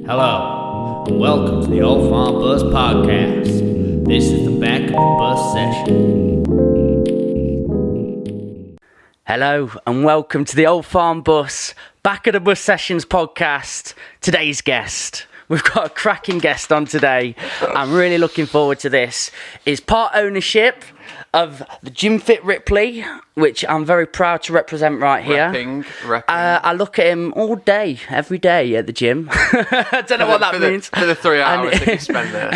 Hello, and welcome to the Old Farm Bus Podcast. This is the back of the bus session. Hello, and welcome to the Old Farm Bus Back of the Bus Sessions podcast. Today's guest, we've got a cracking guest on today. I'm really looking forward to this. Is part ownership of the Gym Fit Ripley, which I'm very proud to represent right here. Repping. I look at him all day, every day at the gym. I don't know what that means. For the 3 hours that you spend there.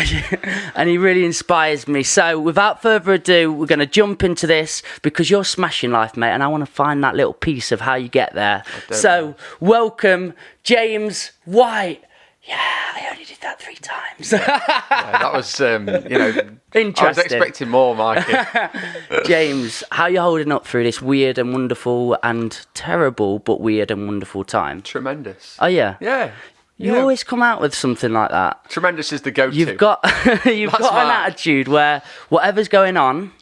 And he really inspires me. So without further ado, we're going to jump into this because you're smashing life, mate, and I want to find that little piece of how you get there. So welcome, James White. Yeah, I only did that 3 times. That was, Interesting. I was expecting more, Mikey. James, how are you holding up through this weird and wonderful and terrible but weird and wonderful time? Tremendous. Oh, yeah? Yeah. You always come out with something like that. Tremendous is the go-to. You've got an attitude where whatever's going on,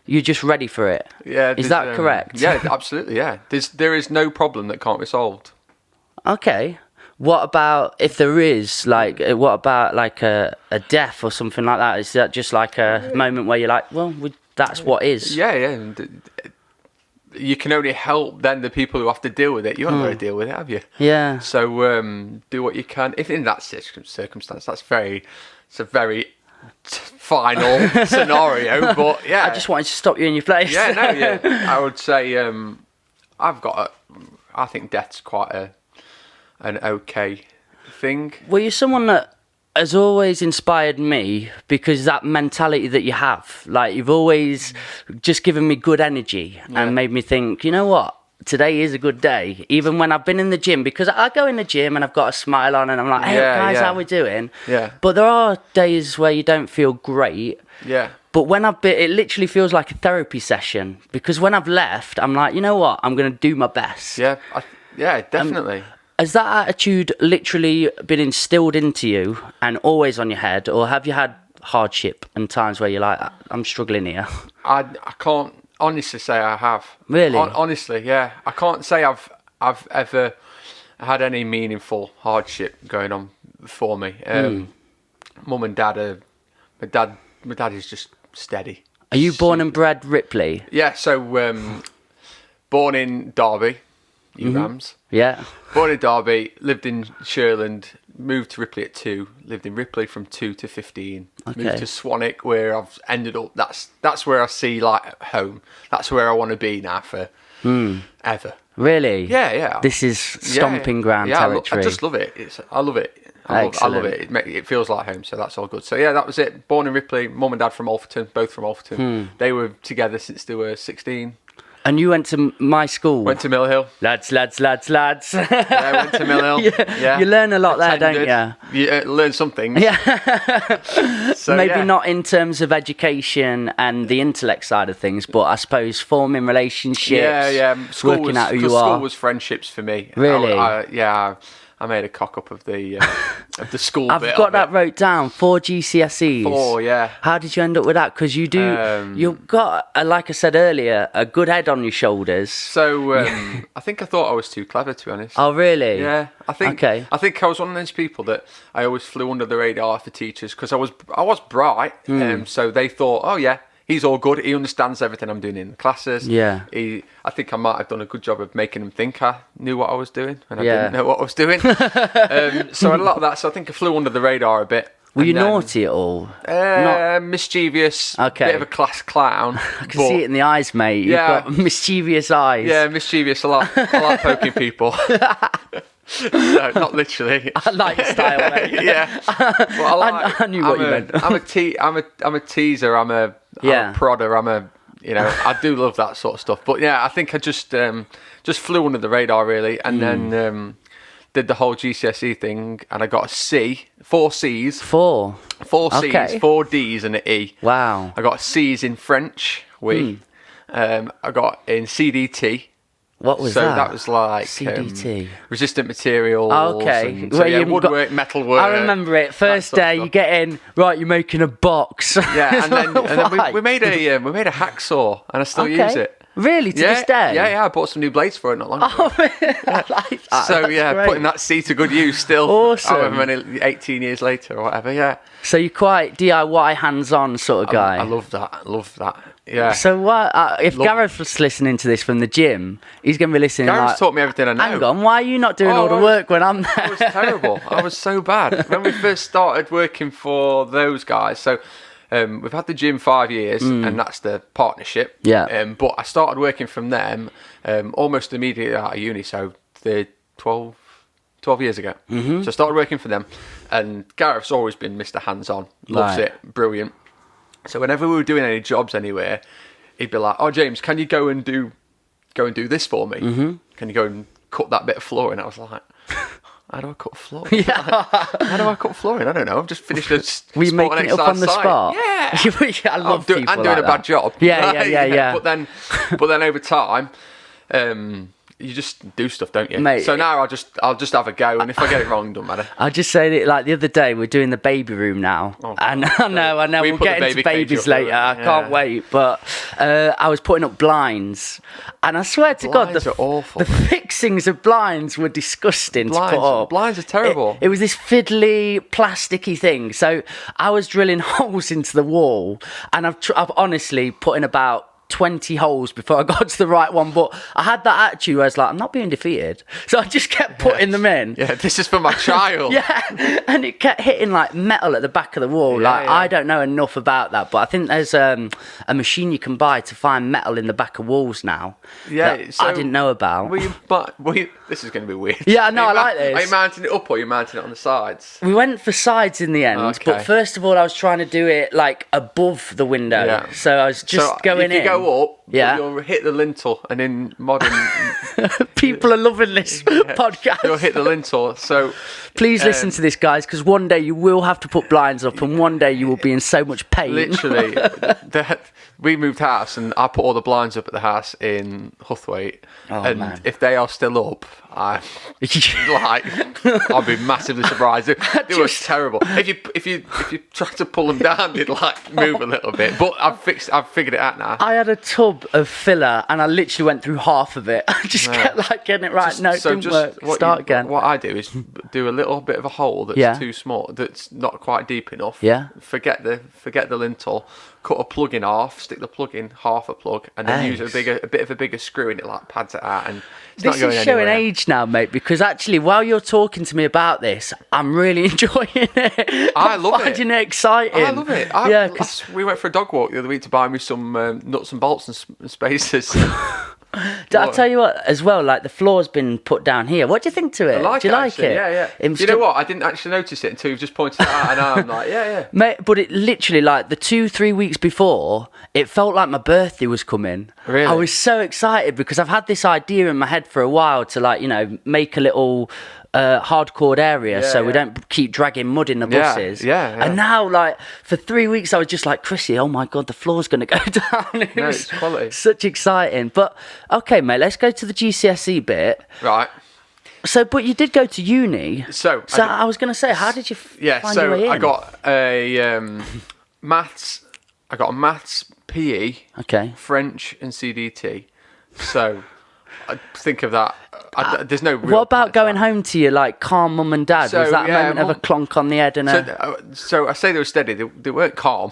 you're just ready for it. Yeah. Is that correct? Yeah, absolutely, yeah. There is no problem that can't be solved. Okay. What about if there is, what about a death or something like that? Is that just like a moment where you're like, well, that's what is? Yeah. And you can only help then the people who have to deal with it. You haven't got to deal with it, have you? Yeah. So do what you can. If in that circumstance, it's a very final scenario. But yeah, I just wanted to stop you in your place. Yeah. I would say I think death's quite an okay thing. Well, you're someone that has always inspired me because that mentality that you have, like you've always just given me good energy and made me think, you know what, today is a good day. Even when I've been in the gym, because I go in the gym and I've got a smile on and I'm like, hey guys, how we doing? Yeah. But there are days where you don't feel great. Yeah. But when it literally feels like a therapy session because when I've left, I'm like, you know what, I'm going to do my best. Yeah. Definitely. Has that attitude literally been instilled into you and always on your head, or have you had hardship and times where you're like, I'm struggling here? I can't honestly say I have. Really? Honestly, yeah. I can't say I've ever had any meaningful hardship going on for me. Mum and dad my dad is just steady. Are you born and bred Ripley? Yeah, so born in Derby, Rams. Yeah. Born in Derby, lived in Sherland, moved to Ripley at 2, lived in Ripley from 2 to 15, moved to Swanwick where I've ended up. That's where I see like home. That's where I want to be now for ever. Really? Yeah. This is stomping ground territory. I just love it. I love it. I love it. It feels like home, so that's all good. So yeah, that was it. Born in Ripley, mum and dad from Alfreton, both from Alfreton. They were together since they were 16. And you went to my school? Went to Mill Hill. Lads. Yeah, I went to Mill Hill. Yeah. You learn a lot there, don't you? You learn some things. Yeah. So, maybe not in terms of education and the intellect side of things, but I suppose forming relationships, working out who you are. School was friendships for me. Really? I made a cock up of the school I've bit. got that wrote down. 4 GCSEs. 4, yeah. How did you end up with that? Because you do, you've got, like I said earlier, a good head on your shoulders. So I think I thought I was too clever, to be honest. Oh, really? Yeah. I think I was one of those people that I always flew under the radar for teachers because I was bright. So they thought, oh yeah, he's all good. He understands everything I'm doing in the classes. Yeah. I think I might have done a good job of making him think I knew what I was doing and I didn't know what I was doing. So a lot of that. So I think I flew under the radar a bit. Were you naughty at all? Mischievous. Bit of a class clown. I can see it in the eyes, mate. You've got mischievous eyes. Yeah, mischievous a lot. I like poking people. No, not literally. I like the style, mate. Yeah. Well, I knew what you meant. I'm a teaser. I'm a prodder. I do love that sort of stuff. But yeah, I think I just flew under the radar really, and then did the whole GCSE thing, and I got a C, 4 C's. 4 C's, Okay. 4 D's and an E. Wow. I got C's in French. I got in CDT. What was that? So that was like CDT. Resistant materials. Okay. And, woodwork, metalwork. I remember it. First day, you get in. Right, you're making a box. Yeah, and then we made a hacksaw, and I still use it. Really, to this day? Yeah. I bought some new blades for it not long ago. Oh, I like that. So That's yeah, great. putting that C to good use still. Awesome. However many 18 years later or whatever. Yeah. So you're quite DIY, hands-on sort of guy. I love that. Yeah. So what? If Gareth was listening to this from the gym, he's going to be listening. Gareth's taught me everything I know. Hang on, why are you not doing all the work when I'm there? I was terrible. I was so bad when we first started working for those guys. So. We've had the gym 5 years, and that's the partnership. Yeah. But I started working from them almost immediately out of uni, so 12 years ago. Mm-hmm. So I started working for them, and Gareth's always been Mr. Hands-on. Loves it, brilliant. So whenever we were doing any jobs anywhere, he'd be like, "Oh, James, can you go and do this for me? Mm-hmm. Can you go and cut that bit of flooring?" I was like, how do I cut flooring? Yeah. How do I cut flooring? I don't know. I've just finished a Were you making it up on the spot? Yeah. I love people I'm doing like a bad job. Yeah. But then over time, you just do stuff, don't you? Mate, so now I'll just have a go, and if I get it wrong, don't matter. I just say that, like the other day, we're doing the baby room now, and I know. We'll get into babies later. I can't wait. But I was putting up blinds, and I swear to God, Blinds are awful. The fixings of blinds were disgusting to put up. Blinds are terrible. It was this fiddly, plasticky thing. So I was drilling holes into the wall, and I've honestly put in about 20 holes before I got to the right one, but I had that attitude where I was like, I'm not being defeated, so I just kept putting them in. Yeah, this is for my child. Yeah, and it kept hitting like metal at the back of the wall. I don't know enough about that, but I think there's a machine you can buy to find metal in the back of walls now. Yeah, so I didn't know about. This is going to be weird. Yeah, no, I like this. Are you mounting it up or are you mounting it on the sides? We went for sides in the end, Okay. but first of all, I was trying to do it like above the window. Yeah. So I was just going in. If you go up, yeah, you'll hit the lintel, and in modern people are loving this podcast. You'll hit the lintel. So please listen to this, guys, because one day you will have to put blinds up, and one day you will be in so much pain. Literally, we moved house, and I put all the blinds up at the house in Huthwaite, and if they are still up, I'll be massively surprised. They were terrible. If you try to pull them down, they'd like move a little bit. But I've figured it out now. I had a tub of filler, and I literally went through half of it. I just kept like getting it right. It didn't work. Start again. What I do is do a little bit of a hole that's too small, that's not quite deep enough. Yeah. Forget the lintel. Cut a plug in half, stick the plug in half a plug, and then use a bit of a bigger screw, and it like pads it out, and it's not going anywhere. This is showing age now, mate, because actually, while you're talking to me about this, I'm really enjoying it. I love it. Finding it exciting. I love it. Because we went for a dog walk the other week to buy me some nuts and bolts and spacers. I'll tell you what, as well, like the floor's been put down here. What do you think to it? Do you like it? Yeah. You know what? I didn't actually notice it until you've just pointed it out, and now I'm like, yeah. Mate, but it literally, like the 2-3 weeks before, it felt like my birthday was coming. Really? I was so excited because I've had this idea in my head for a while to, like, you know, make a little hardcore area so we don't keep dragging mud in the buses. Yeah. And now, like, for 3 weeks, I was just like, Chrissy, oh my God, the floor's going to go down. It's quality. Such exciting. But, okay, mate, let's go to the GCSE bit. Right. So, but you did go to uni. So I was going to say, how did you find your way in? I got a maths. I got a maths, PE, French, and CDT. So I think of that. There's no real. What about going home to your like calm mum and dad? Was that a moment of a clonk on the head and So I say they were steady. They weren't calm.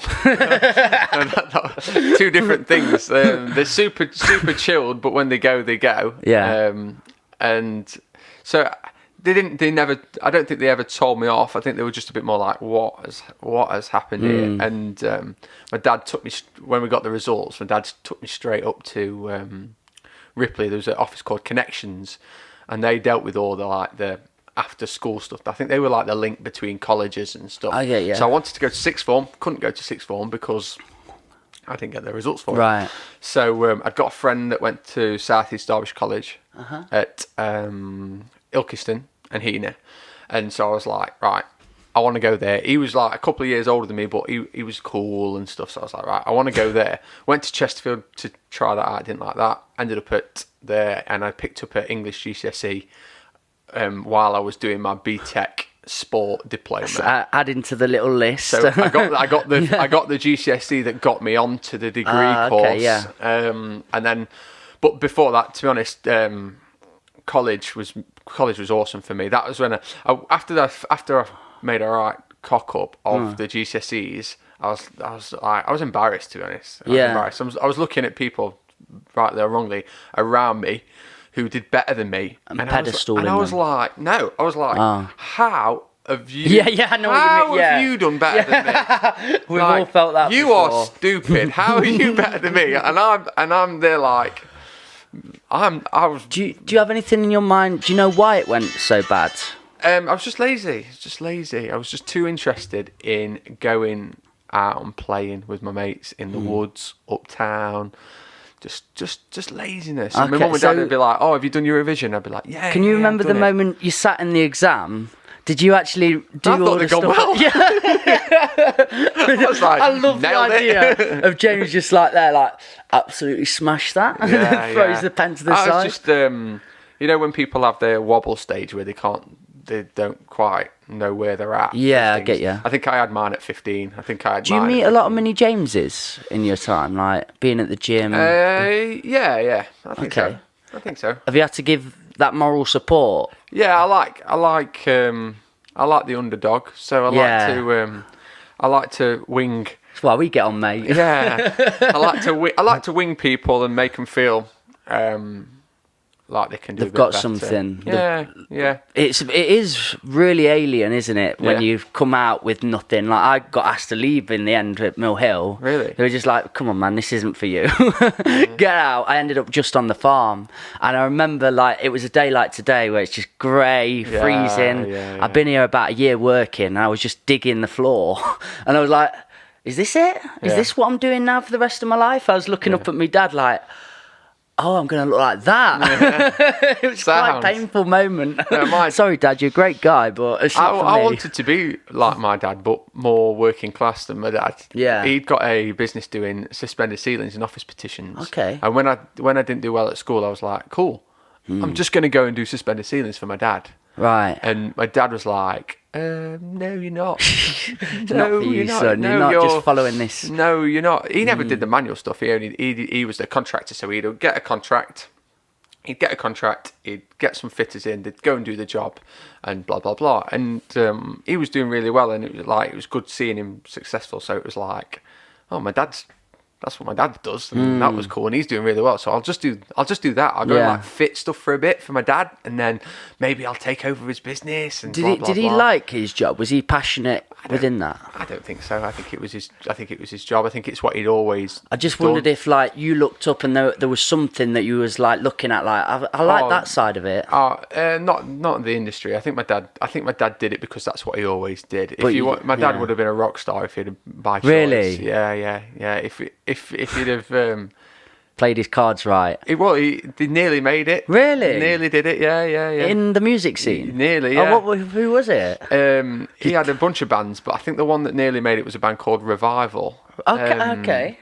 Two different things. They're super chilled, but when they go, they go. Yeah. And so they didn't. They never. I don't think they ever told me off. I think they were just a bit more like, what has happened here? And my dad took me when we got the results. My dad took me straight up to Ripley. There was an office called Connections, and they dealt with all the after school stuff. I think they were like the link between colleges and stuff. Oh, yeah. So I wanted to go to sixth form. Couldn't go to sixth form because I didn't get the results for it. Right. So I'd got a friend that went to South East Derbyshire College at Ilkeston and Heaney. And so I was like, right, I want to go there. He was like a couple of years older than me, but he was cool and stuff. So I was like, right, I want to go there. Went to Chesterfield to try that out. I didn't like that. Ended up at there, and I picked up an English GCSE while I was doing my BTEC sport diploma. Adding to the little list. So I got the GCSE that got me onto the degree course. Yeah. And then, but before that, to be honest, college was awesome for me. That was when after I made a right cock up of the GCSEs, I was embarrassed, to be honest. I was looking at people, rightly or wrongly, around me who did better than me, and I was like, how have you? Yeah, I know what you mean. How have you done better than me? We've all felt that. You before. are stupid. How are you better than me? And I'm there like, I was. Do you have anything in your mind? Do you know why it went so bad? I was just lazy. I was just too interested in going out and playing with my mates in the woods, uptown. Just laziness. And my mum and dad would be like, "Oh, have you done your revision?" I'd be like, "Yeah." Can you remember the moment you sat in the exam? Did you actually do all the stuff? Well. Yeah. I was like, I love the idea of James just like there, like absolutely smash that, throws the pen to the side. I was just, when people have their wobble stage where they don't quite know where they're at. Yeah, I get you. I think I had mine at 15. Do you meet a lot of mini Jameses in your time, like being at the gym? Yeah. I think so. Have you had to give that moral support? Yeah, I like the underdog. So I like to wing. That's why we get on, mate. Yeah, I like to wing people and make them feel like they can do. They've got something. Yeah. It is really alien, isn't it? When you've come out with nothing. Like I got asked to leave in the end at Mill Hill. Really? They were just like, "Come on, man, this isn't for you. Get out." I ended up just on the farm, and I remember like it was a day like today where it's just grey, freezing. Yeah. I've been here about a year working, and I was just digging the floor, and I was like, "Is this it? Is this what I'm doing now for the rest of my life?" I was looking up at my dad like, "Oh, I'm going to look like that." Yeah. It was quite a painful moment. Sorry, Dad, you're a great guy, but it's not for me. I wanted to be like my dad, but more working class than my dad. Yeah. He'd got a business doing suspended ceilings and office petitions. Okay. And when I didn't do well at school, I was like, cool, I'm just going to go and do suspended ceilings for my dad. Right. And my dad was like, no, you're not. It's not for you, son. You're not just following this. No, you're not. He never did the manual stuff. He was the contractor, so he'd get a contract. He'd get some fitters in, they'd go and do the job, and blah blah blah. And he was doing really well, and it was good seeing him successful. So it was like, oh, that's what my dad does, and that was cool, and he's doing really well. So I'll just do that. I'll go and like fit stuff for a bit for my dad, and then maybe I'll take over his business. And did he like his job? Was he passionate within that? I don't think so. I think it was his job. I think it's what he'd always. I just wondered if like you looked up and there was something that you was like looking at, like I like that side of it. Not in the industry. I think my dad did it because that's what he always did. My dad would have been a rock star if he'd by choice. Really? Yeah. If he'd have played his cards right. He nearly made it. Really? He nearly did it. Yeah. In the music scene. Nearly. Yeah. Oh, who was it? He had a bunch of bands, but I think the one that nearly made it was a band called Revival. Okay.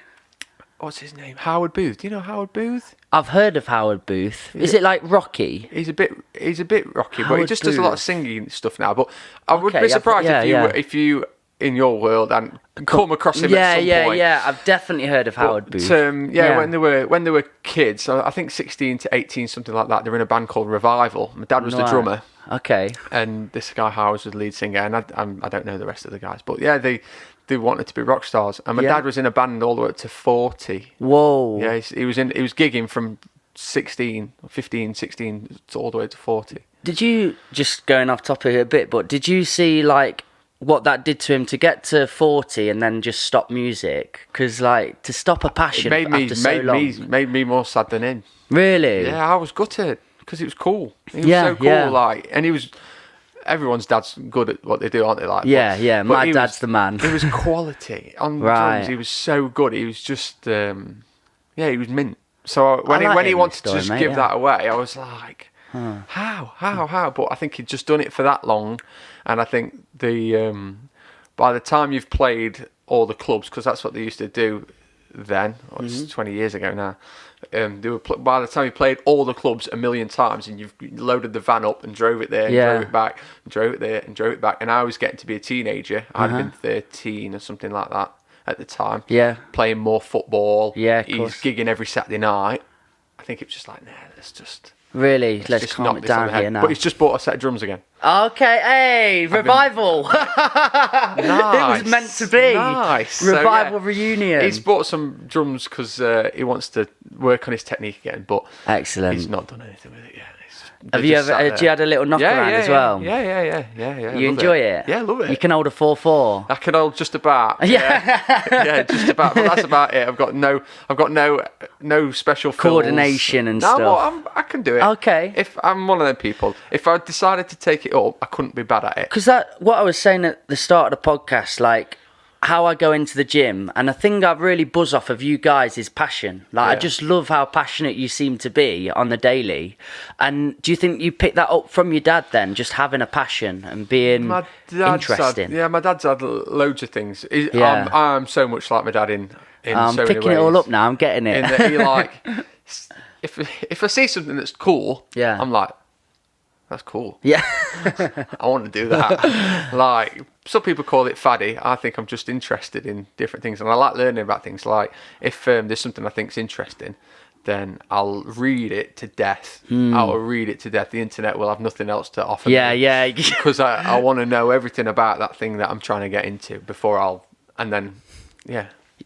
What's his name? Howard Booth. Do you know Howard Booth? I've heard of Howard Booth. Is it like Rocky? He's a bit rocky, but he just does a lot of singing stuff now. But I would be surprised if you in your world and come across him at some point. Yeah. I've definitely heard of Howard Booth. When they were kids, I think 16 to 18, something like that, they were in a band called Revival. My dad was the drummer. Okay. And this guy Howard was the lead singer, and I don't know the rest of the guys, but yeah, they wanted to be rock stars. And my dad was in a band all the way up to 40. Whoa. Yeah, he was gigging from 15, 16 all the way to 40. Did you, just going off topic a bit, but did you see like what that did to him to get to 40 and then just stop music? Because like to stop a passion after so long made me more sad than him. Really? Yeah, I was gutted because it was cool. He was so cool, like, and he was. Everyone's dad's good at what they do, aren't they? Like, but my dad's the man. It was quality on drums. He was so good. He was just, he was mint. So when he wanted to just give that away, I was like, how? But I think he'd just done it for that long, and I think by the time you've played all the clubs, because that's what they used to do then. It's 20 years ago now. They were by the time you played all the clubs a million times, and you've loaded the van up and drove it there, and drove it back, and drove it there, and drove it back. And I was getting to be a teenager. I'd been 13 or something like that at the time. Yeah. Playing more football. Yeah, of He's course. gigging every Saturday night. I think it was just like, nah, let's just... Really? Let's just calm knock it this on down the head. here now. But he's just bought a set of drums again. Okay, hey, revival. Nice. It was meant to be. Nice. Revival reunion. He's bought some drums because he wants to work on his technique again, but Excellent. he's not done anything with it yet. Have you ever? You had a little knock around as well? Yeah. You enjoy it? Yeah, I love it. You can hold a 4/4. I can hold just about. Yeah, just about. But that's about it. I've got no special fills. Coordination and no, stuff. Well, I can do it. Okay. If I'm one of them people, if I decided to take it up, I couldn't be bad at it. Because what I was saying at the start of the podcast, like how I go into the gym, and the thing I really buzz off of you guys is passion. Like I just love how passionate you seem to be on the daily. And do you think you picked that up from your dad then, just having a passion and being interesting? My dad's had loads of things. I'm so much like my dad in I'm so many picking ways. it all up now. I'm getting it. In that he like, if I see something that's cool, I'm like, that's cool. Yeah. I want to do that. Like, some people call it faddy. I think I'm just interested in different things, and I like learning about things. Like, if there's something I think's interesting, then I'll read it to death. I'll read it to death. The internet will have nothing else to offer me. Yeah. Because I want to know everything about that thing that I'm trying to get into before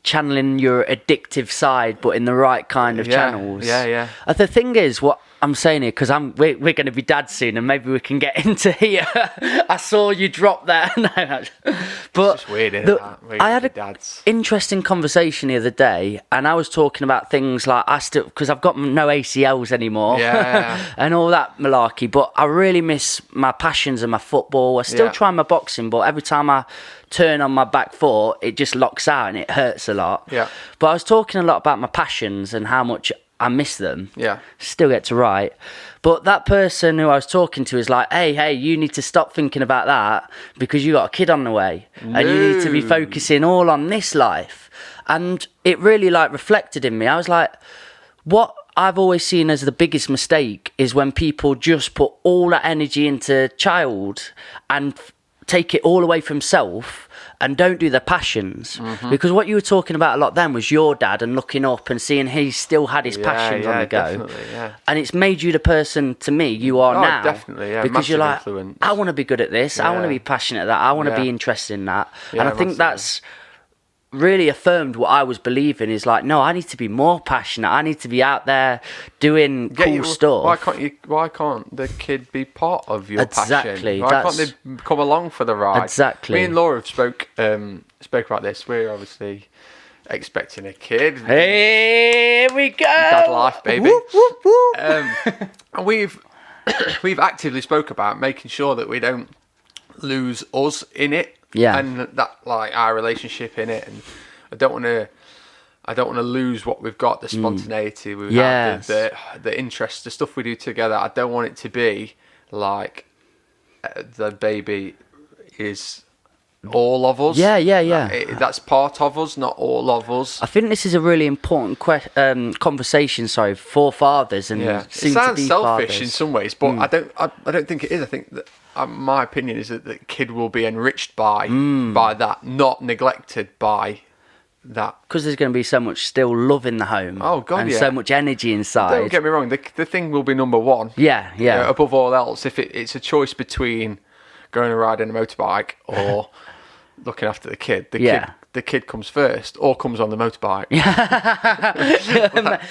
channeling your addictive side, but in the right kind of channels. Yeah. The thing is, what I'm saying here, because we're going to be dads soon, and maybe we can get into here. I saw you drop there. But it's just weird, isn't it? I had an interesting conversation the other day, and I was talking about things like because I've got no ACLs anymore, and all that malarkey. But I really miss my passions and my football. I still try my boxing, but every time I turn on my back foot, it just locks out and it hurts a lot. Yeah. But I was talking a lot about my passions and how much I miss them. Yeah. Still get to write. But that person who I was talking to is like, hey, you need to stop thinking about that because you got a kid on the way. No. And you need to be focusing all on this life. And it really reflected in me. I was like, what I've always seen as the biggest mistake is when people just put all that energy into child and take it all away from self and don't do their passions. Because what you were talking about a lot then was your dad and looking up and seeing he still had his passions on the go. And it's made you the person, to me, you are now. Definitely, yeah. Because you're like, influence. I want to be good at this. I want to be passionate at that. I want to be interested in that. And I think that's really affirmed what I was believing is like, no, I need to be more passionate. I need to be out there doing cool stuff. Why can't the kid be part of your Exactly. passion? Why can't they come along for the ride? Exactly. Me and Laura have spoke about this. We're obviously expecting a kid. Here we go. Dad life, baby. Whoop, whoop, whoop. And we've actively spoke about making sure that we don't lose us in it. Yeah. And that our relationship in it, and I don't want to lose what we've got, the spontaneity we've had, the interest, the stuff we do together. I don't want it to be like the baby is all of us. Yeah. That's part of us, not all of us. I think this is a really important conversation. For fathers and it soon sounds to be selfish fathers. in some ways, but I don't think it is. I think that my opinion is that the kid will be enriched by that, not neglected by that. Because there's going to be so much still love in the home. Oh God, and so much energy inside. Don't get me wrong. The thing will be number one. Yeah. Above all else, if it's a choice between going and riding a motorbike or looking after the kid, the kid comes first or comes on the motorbike.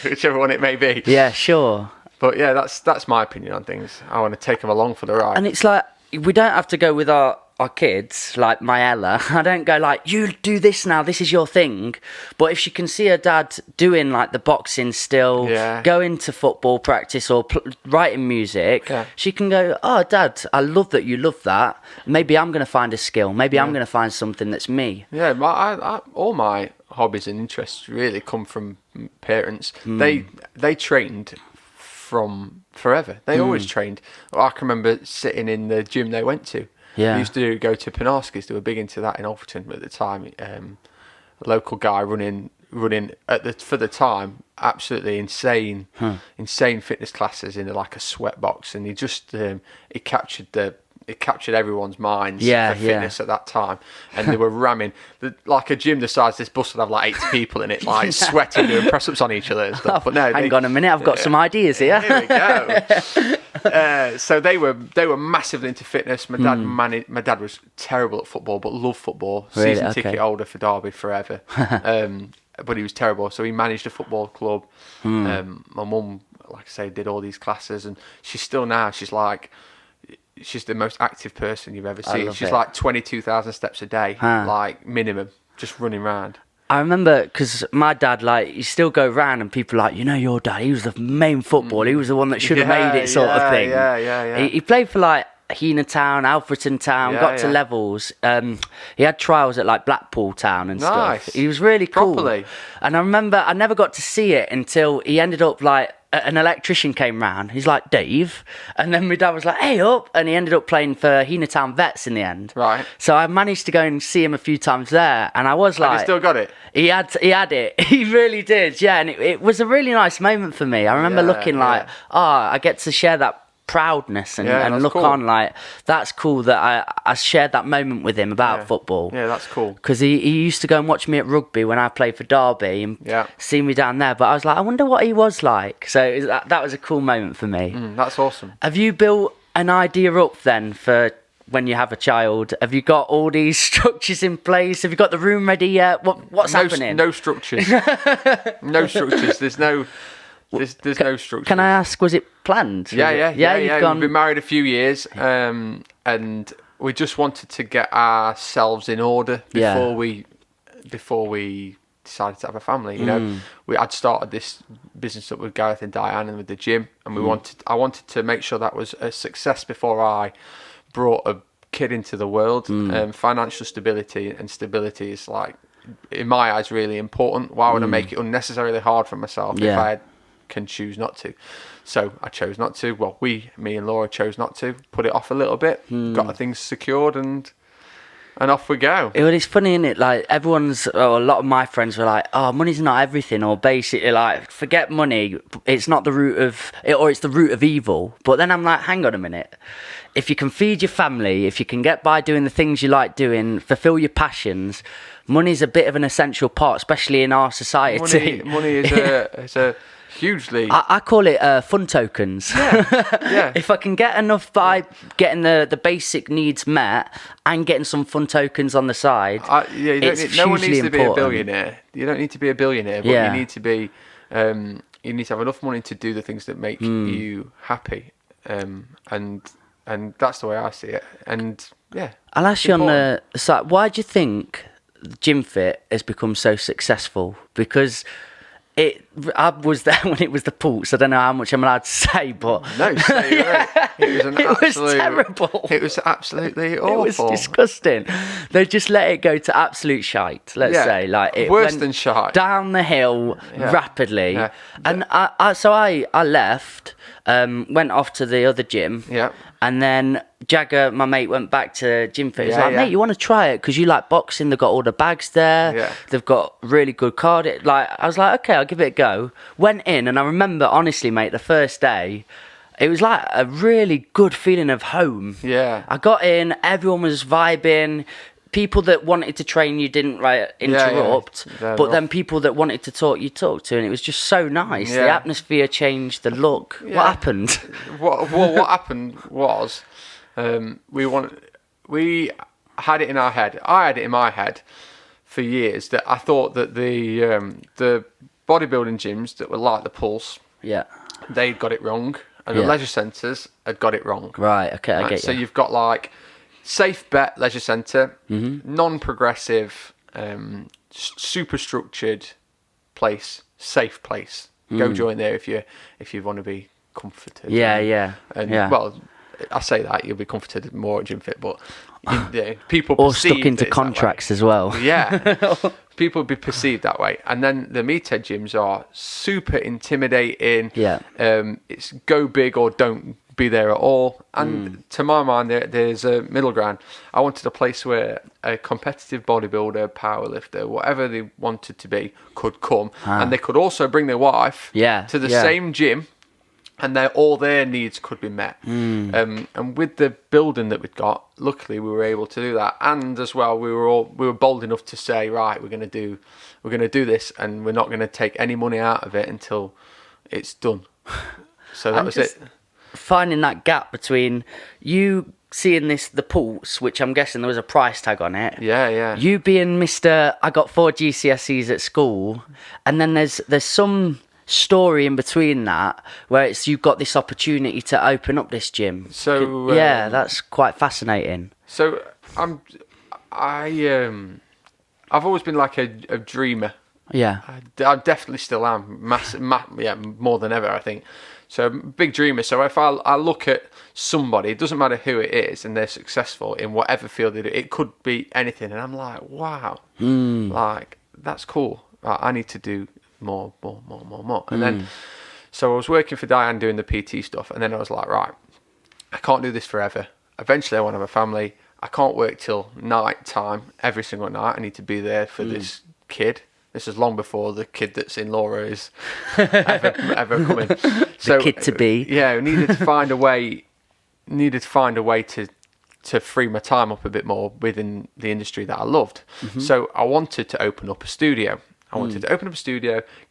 Whichever one it may be. Yeah, sure. But yeah, that's my opinion on things. I want to take them along for the ride. And it's like, we don't have to go with our kids, like my Ella. I don't go like, you do this now, this is your thing. But if she can see her dad doing like the boxing still, going to football practice or writing music, she can go, oh, Dad, I love that you love that. Maybe I'm going to find a skill. Maybe I'm going to find something that's me. Yeah, all my hobbies and interests really come from parents. They trained from forever. They always trained. I can remember sitting in the gym they went to. Yeah. We used to go to Penarskis. They were big into that in Alfreton at the time. A local guy running running for the time absolutely insane fitness classes in like a sweat box, and he just he captured everyone's minds for fitness at that time, and they were ramming like a gym the size of this bus would have like 80 people in it, like sweating, doing press ups on each other and stuff. But no, hang on a minute, I've got some ideas here. Here we go. So they were massively into fitness. My dad was terrible at football, but loved football. Really? Season ticket holder for Derby forever. But he was terrible, so he managed a football club. My mum, like I say, did all these classes, and she's still now. She's the most active person you've ever seen. She's like 22,000 steps a day, like minimum, just running around. I remember because my dad, like, he still go round and people are like, your dad, he was the main footballer. He was the one that should have made it, sort of thing. Yeah. He played for like Heanor Town, Alfreton Town, got to levels. He had trials at like Blackpool Town and stuff. He was really cool. Properly. And I remember I never got to see it until he ended up like, an electrician came round. He's like, Dave. And then my dad was like, hey, up. And he ended up playing for Heanor Town Vets in the end. Right. So I managed to go and see him a few times there. And I was like... And he still got it? He had it. He really did. Yeah. And it was a really nice moment for me. I remember looking like, I get to share that proudness and look cool. On like, that's cool that I shared that moment with him about football. Yeah, that's cool. Because he used to go and watch me at rugby when I played for Derby and see me down there. But I was like, I wonder what he was like. So that was a cool moment for me. That's awesome. Have you built an idea up then for when you have a child? Have you got all these structures in place? Have you got the room ready yet? What's happening? No structures. No structures. There's no structure. Can I ask, was it planned? Yeah. You've gone... We've been married a few years, and we just wanted to get ourselves in order before we decided to have a family. You know, I'd started this business up with Gareth and Diane and with the gym, and I wanted to make sure that was a success before I brought a kid into the world. Financial stability is like, in my eyes, really important. Why would I make it unnecessarily hard for myself if I can choose not to? So I chose not to. Well, me and Laura chose not to. Put it off a little bit. Got the things secured, and off we go. It's funny, isn't it? Like, a lot of my friends were like, oh, money's not everything, or basically like, forget money, it's not the root of it, or it's the root of evil. But then I'm like, hang on a minute. If you can feed your family, if you can get by doing the things you like doing, fulfill your passions, money's a bit of an essential part, especially in our society. Money is a hugely... I call it fun tokens. Yeah. If I can get enough by getting the basic needs met and getting some fun tokens on the side, no one needs to be a billionaire. You don't need to be a billionaire, but you need to be... you need to have enough money to do the things that make you happy. And that's the way I see it. And I'll ask you on the side, why do you think GymFit has become so successful? Because I was there when it was the Pulse. I don't know how much I'm allowed to say, but no, it was terrible. It was absolutely awful. It was disgusting. They just let it go to absolute shite. Let's say, like, it worse went than shite, down the hill rapidly. And I left, went off to the other gym. And then Jagger, my mate, went back to GymFit. He's like, mate, you want to try it? Because you like boxing. They've got all the bags there. They've got really good card. I was like, okay, I'll give it a go. Went in, and I remember, honestly, mate, the first day, it was like a really good feeling of home. I got in, everyone was vibing. People that wanted to train you didn't interrupt, but then people that wanted to talk, you talked to, and it was just so nice. The atmosphere changed, the look. What happened? What happened was, we had it in our head. I had it in my head for years that I thought that the bodybuilding gyms that were like the Pulse, they'd got it wrong, and the leisure centres had got it wrong. Right. Okay, I get you. So you've got like Safe Bet Leisure Centre, non-progressive, super structured place, safe place. Go join there if you want to be comforted. Well, I say that you'll be comforted more at GymFit, but people or stuck into contracts as well. People be perceived that way. And then the meathead gyms are super intimidating. It's go big or don't be there at all. And to my mind, there's a middle ground. I wanted a place where a competitive bodybuilder, powerlifter, whatever they wanted to be, could come, and they could also bring their wife to the same gym, and all their needs could be met. And with the building that we'd got, luckily we were able to do that. And as well, we were bold enough to say, right, we're going to do this, and we're not going to take any money out of it until it's done. So that was it. Finding that gap between you seeing the Pulse, which I'm guessing there was a price tag on it. Yeah. You being Mr. I got 4 GCSEs at school, and then there's some story in between that where it's you've got this opportunity to open up this gym. So that's quite fascinating. So I've always been like a dreamer. Yeah, I definitely still am. More than ever, I think. So big dreamer. So if I look at somebody, it doesn't matter who it is, and they're successful in whatever field they do, it could be anything, and I'm like, wow, like that's cool. I need to do more. And then, so I was working for Diane doing the PT stuff, and then I was like, right, I can't do this forever. Eventually, I want to have a family. I can't work till night time every single night. I need to be there for this kid. This is long before the kid that's in Laura is ever coming. So, the kid to be. Yeah, we needed to find a way. To free my time up a bit more within the industry that I loved. So I wanted to open up a studio.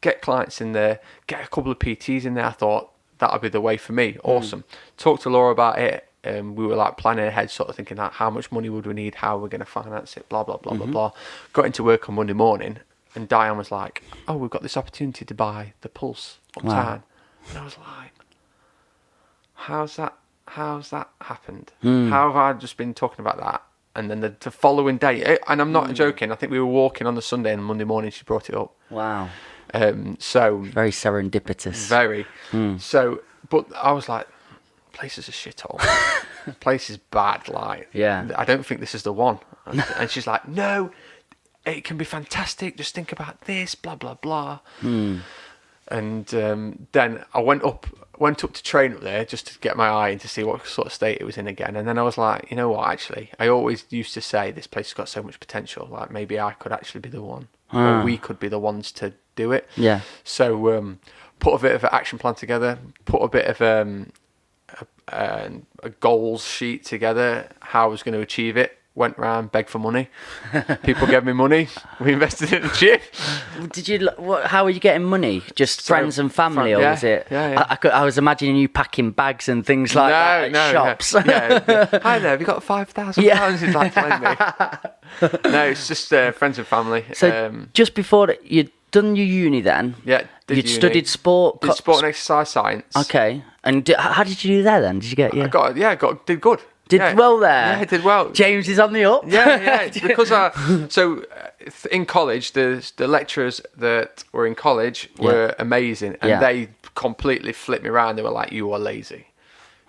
Get clients in there, get a couple of PTs in there. I thought that would be the way for me. Awesome. Talked to Laura about it. We were like planning ahead, sort of thinking like, how much money would we need? How we're going to finance it? Blah, blah, blah, blah, blah. Got into work on Monday morning, and Diane was like, oh, we've got this opportunity to buy the Pulse uptown. And I was like, how's that happened? How have I just been talking about that? And then the following day, and I'm not joking, I think we were walking on the Sunday, and Monday morning she brought it up. Wow. So very serendipitous. Very. So, but I was like, place is a shithole. Place is bad. Like, I don't think this is the one. And she's like, no, it can be fantastic. Just think about this, blah, blah, blah. And then I went up to train up there just to get my eye in to see what sort of state it was in again. And then I was like, you know what, actually, I always used to say this place has got so much potential. Like, maybe I could actually be the one. Or we could be the ones to do it. Yeah. So put a bit of an action plan together, put a bit of a goals sheet together, how I was going to achieve it. Went round, begged for money. People gave me money. We invested in a gym. Did you? How were you getting money? Just friends and family, or was it? Yeah. I was imagining you packing bags and things like that at shops. Yeah. Hi there, have you got £5,000 you'd like to lend me? No, it's just friends and family. So just before that, you'd done your uni then? Yeah. You'd studied sport? Did sport and exercise science. Okay. And how did you do there then? Did you get? Did good. Did well there? Yeah, I did well. James is on the up. Yeah. Because in college, the lecturers that were in college were amazing, and they completely flipped me around. They were like, "You are lazy.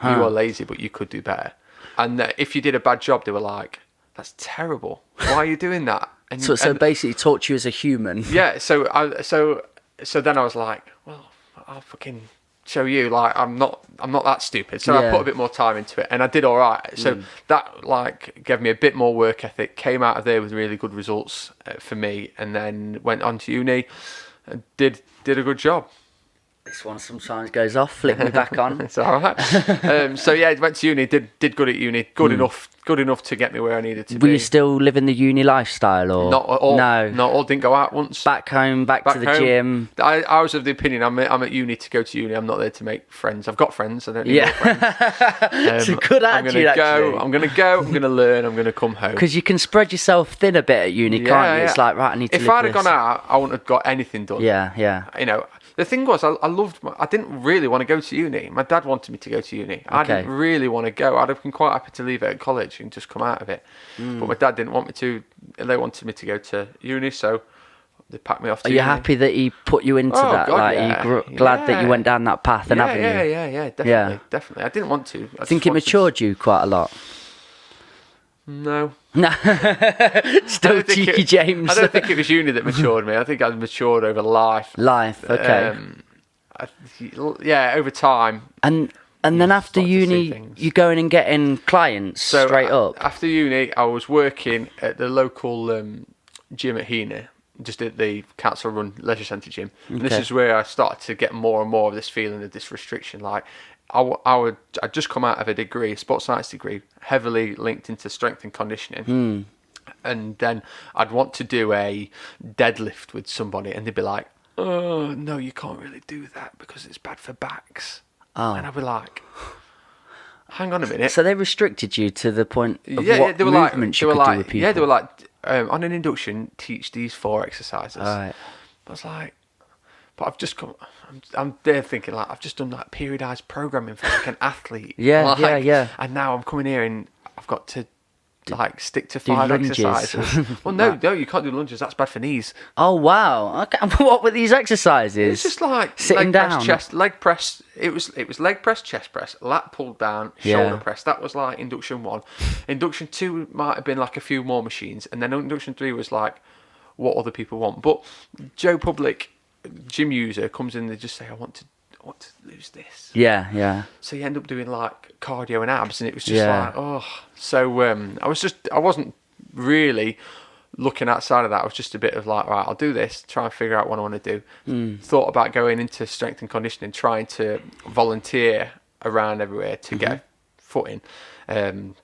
You are lazy, but you could do better." And if you did a bad job, they were like, "That's terrible. Why are you doing that?" And, so basically, taught you as a human. Yeah. So then I was like, "Well, I'll fucking show you, like I'm not that stupid." So I put a bit more time into it, and I did all right. So that like gave me a bit more work ethic. Came out of there with really good results for me, and then went on to uni and did a good job. This one sometimes goes off. Flick me back on. It's all right. Went to uni. Did good at uni. Good enough to get me where I needed to be. Were you still living the uni lifestyle, or not at all? No, not all. Didn't go out once. Back home, back to the gym. I was of the opinion I'm at uni to go to uni. I'm not there to make friends. I've got friends. I don't need more friends. It's a good attitude. I'm gonna go. I'm gonna learn. I'm gonna come home. Because you can spread yourself thin a bit at uni, can't you? It's like, right, I need to. If I'd have gone out, I wouldn't have got anything done. Yeah. You know. The thing was, I didn't really want to go to uni. My dad wanted me to go to uni. I didn't really want to go. I'd have been quite happy to leave it at college and just come out of it. But my dad didn't want me to. They wanted me to go to uni, so they packed me off to uni. Are you happy that he put you into that? God, like, are you glad that you went down that path and avenue? Yeah, definitely. I didn't want to. I think it matured you quite a lot. No. Still cheeky James. I don't think it was uni that matured me. I think I matured over life. Okay. Over time. And And then after start to see uni, things. you're going and getting clients straight up. After uni, I was working at the local gym at Heaney, just at the council-run leisure centre gym. And this is where I started to get more and more of this feeling of this restriction. Like, I'd just come out of a degree, a sports science degree, heavily linked into strength and conditioning. And then I'd want to do a deadlift with somebody, and they'd be like, "Oh, no, you can't really do that because it's bad for backs." Oh. And I'd be like, "Hang on a minute." So they restricted you to the point of what they were movements you could do with people. Yeah, they were like, on an induction, teach these 4 exercises. All right. I was like, but I've just come. I'm there thinking like I've just done like periodized programming for like an athlete. Yeah, like, yeah. And now I'm coming here and I've got to like stick to do 5 lunges. exercises. Well, no, you can't do lunges. That's bad for knees. Oh wow! Okay, what were these exercises? It's just like sitting leg press, down, chest, leg press. It was leg press, chest press, lat pulled down, shoulder press. That was like induction 1. Induction 2 might have been like a few more machines, and then induction 3 was like what other people want. But Joe Public, gym user, comes in and they just say, I want to lose this. Yeah. So you end up doing like cardio and abs, and it was just like, oh. So I wasn't really looking outside of that. I was just a bit of like, right, I'll do this, try and figure out what I want to do. Thought about going into strength and conditioning, trying to volunteer around everywhere to get a footing. And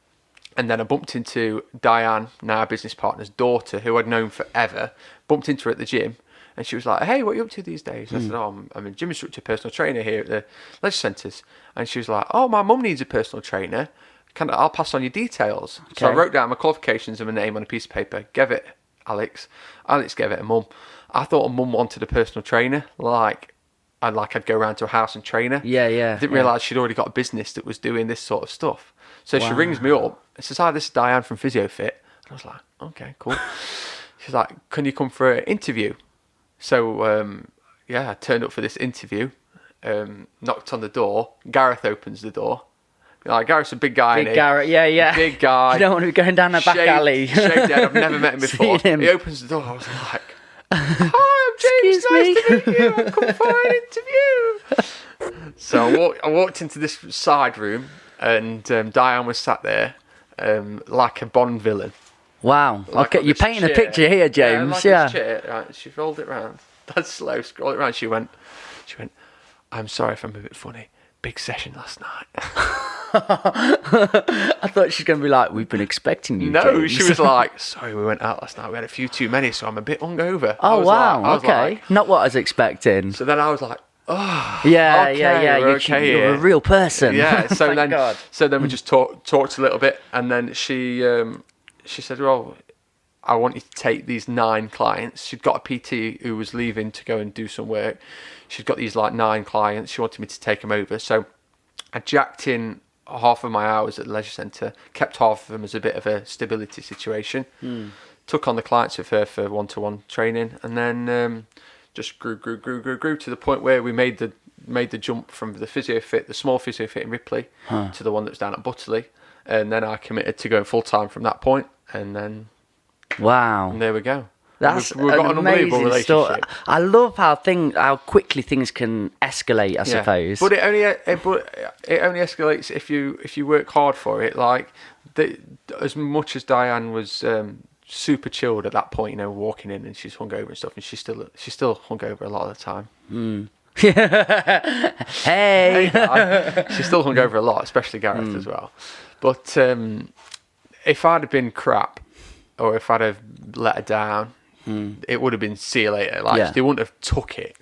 then I bumped into Diane, now business partner's daughter, who I'd known forever. Bumped into her at the gym, and she was like, "Hey, what are you up to these days?" I said, "Oh, I'm a gym instructor, personal trainer here at the leisure centres." And she was like, "Oh, my mum needs a personal trainer. I'll pass on your details." Okay. So I wrote down my qualifications and my name on a piece of paper, gave it Alex. Alex gave it a mum. I thought a mum wanted a personal trainer, like I'd go around to a house and train her. Yeah. I didn't realise she'd already got a business that was doing this sort of stuff. So she rings me up and says, "Hi, this is Diane from PhysioFit." And I was like, "Okay, cool." She's like, "Can you come for an interview?" So, I turned up for this interview, knocked on the door. Gareth opens the door. Like, Gareth's a big guy, Big Gareth, yeah. Big guy. You don't want to be going down a back alley. Shaved head. I've never met him before. Him. He opens the door. I was like, "Hi, I'm James. Nice to meet you. I've come for an interview." So I walked into this side room, and Diane was sat there like a Bond villain. Wow. Like Okay, you're painting a picture here, James. Yeah. This chair, right, she rolled it round. That's slow. Scroll it round. She went, "I'm sorry if I'm a bit funny. Big session last night." I thought she's going to be like, "We've been expecting you." No, James. she was like, "Sorry, we went out last night. We had a few too many, so I'm a bit hungover." Oh wow. Okay. Not what I was expecting. So then I was like, "Oh, Yeah. we're okay You're here." a real person. Yeah. So Thank then, God. we just talked a little bit, and then she said, "Well, I want you to take these 9 clients." She'd got a PT who was leaving to go and do some work. She'd got these like 9 clients. She wanted me to take them over. So I jacked in half of my hours at the leisure centre, kept half of them as a bit of a stability situation. Took on the clients with her for one-to-one training, and then just grew to the point where we made the jump from the PhysioFit, the small PhysioFit in Ripley, to the one that was down at Butterley. And then I committed to going full-time from that point, and then Wow. there we go. That's we've got an unbelievable amazing story. relationship. I love how quickly things can escalate, I suppose. But it only escalates if you work hard for it. Like as much as Diane was super chilled at that point, walking in and she's hungover and stuff, and she's still hungover a lot of the time. Hey. She's still hungover a lot, especially Gareth as well. But if I'd have been crap, or if I'd have let her down, it would have been see you later. Like they wouldn't have took it.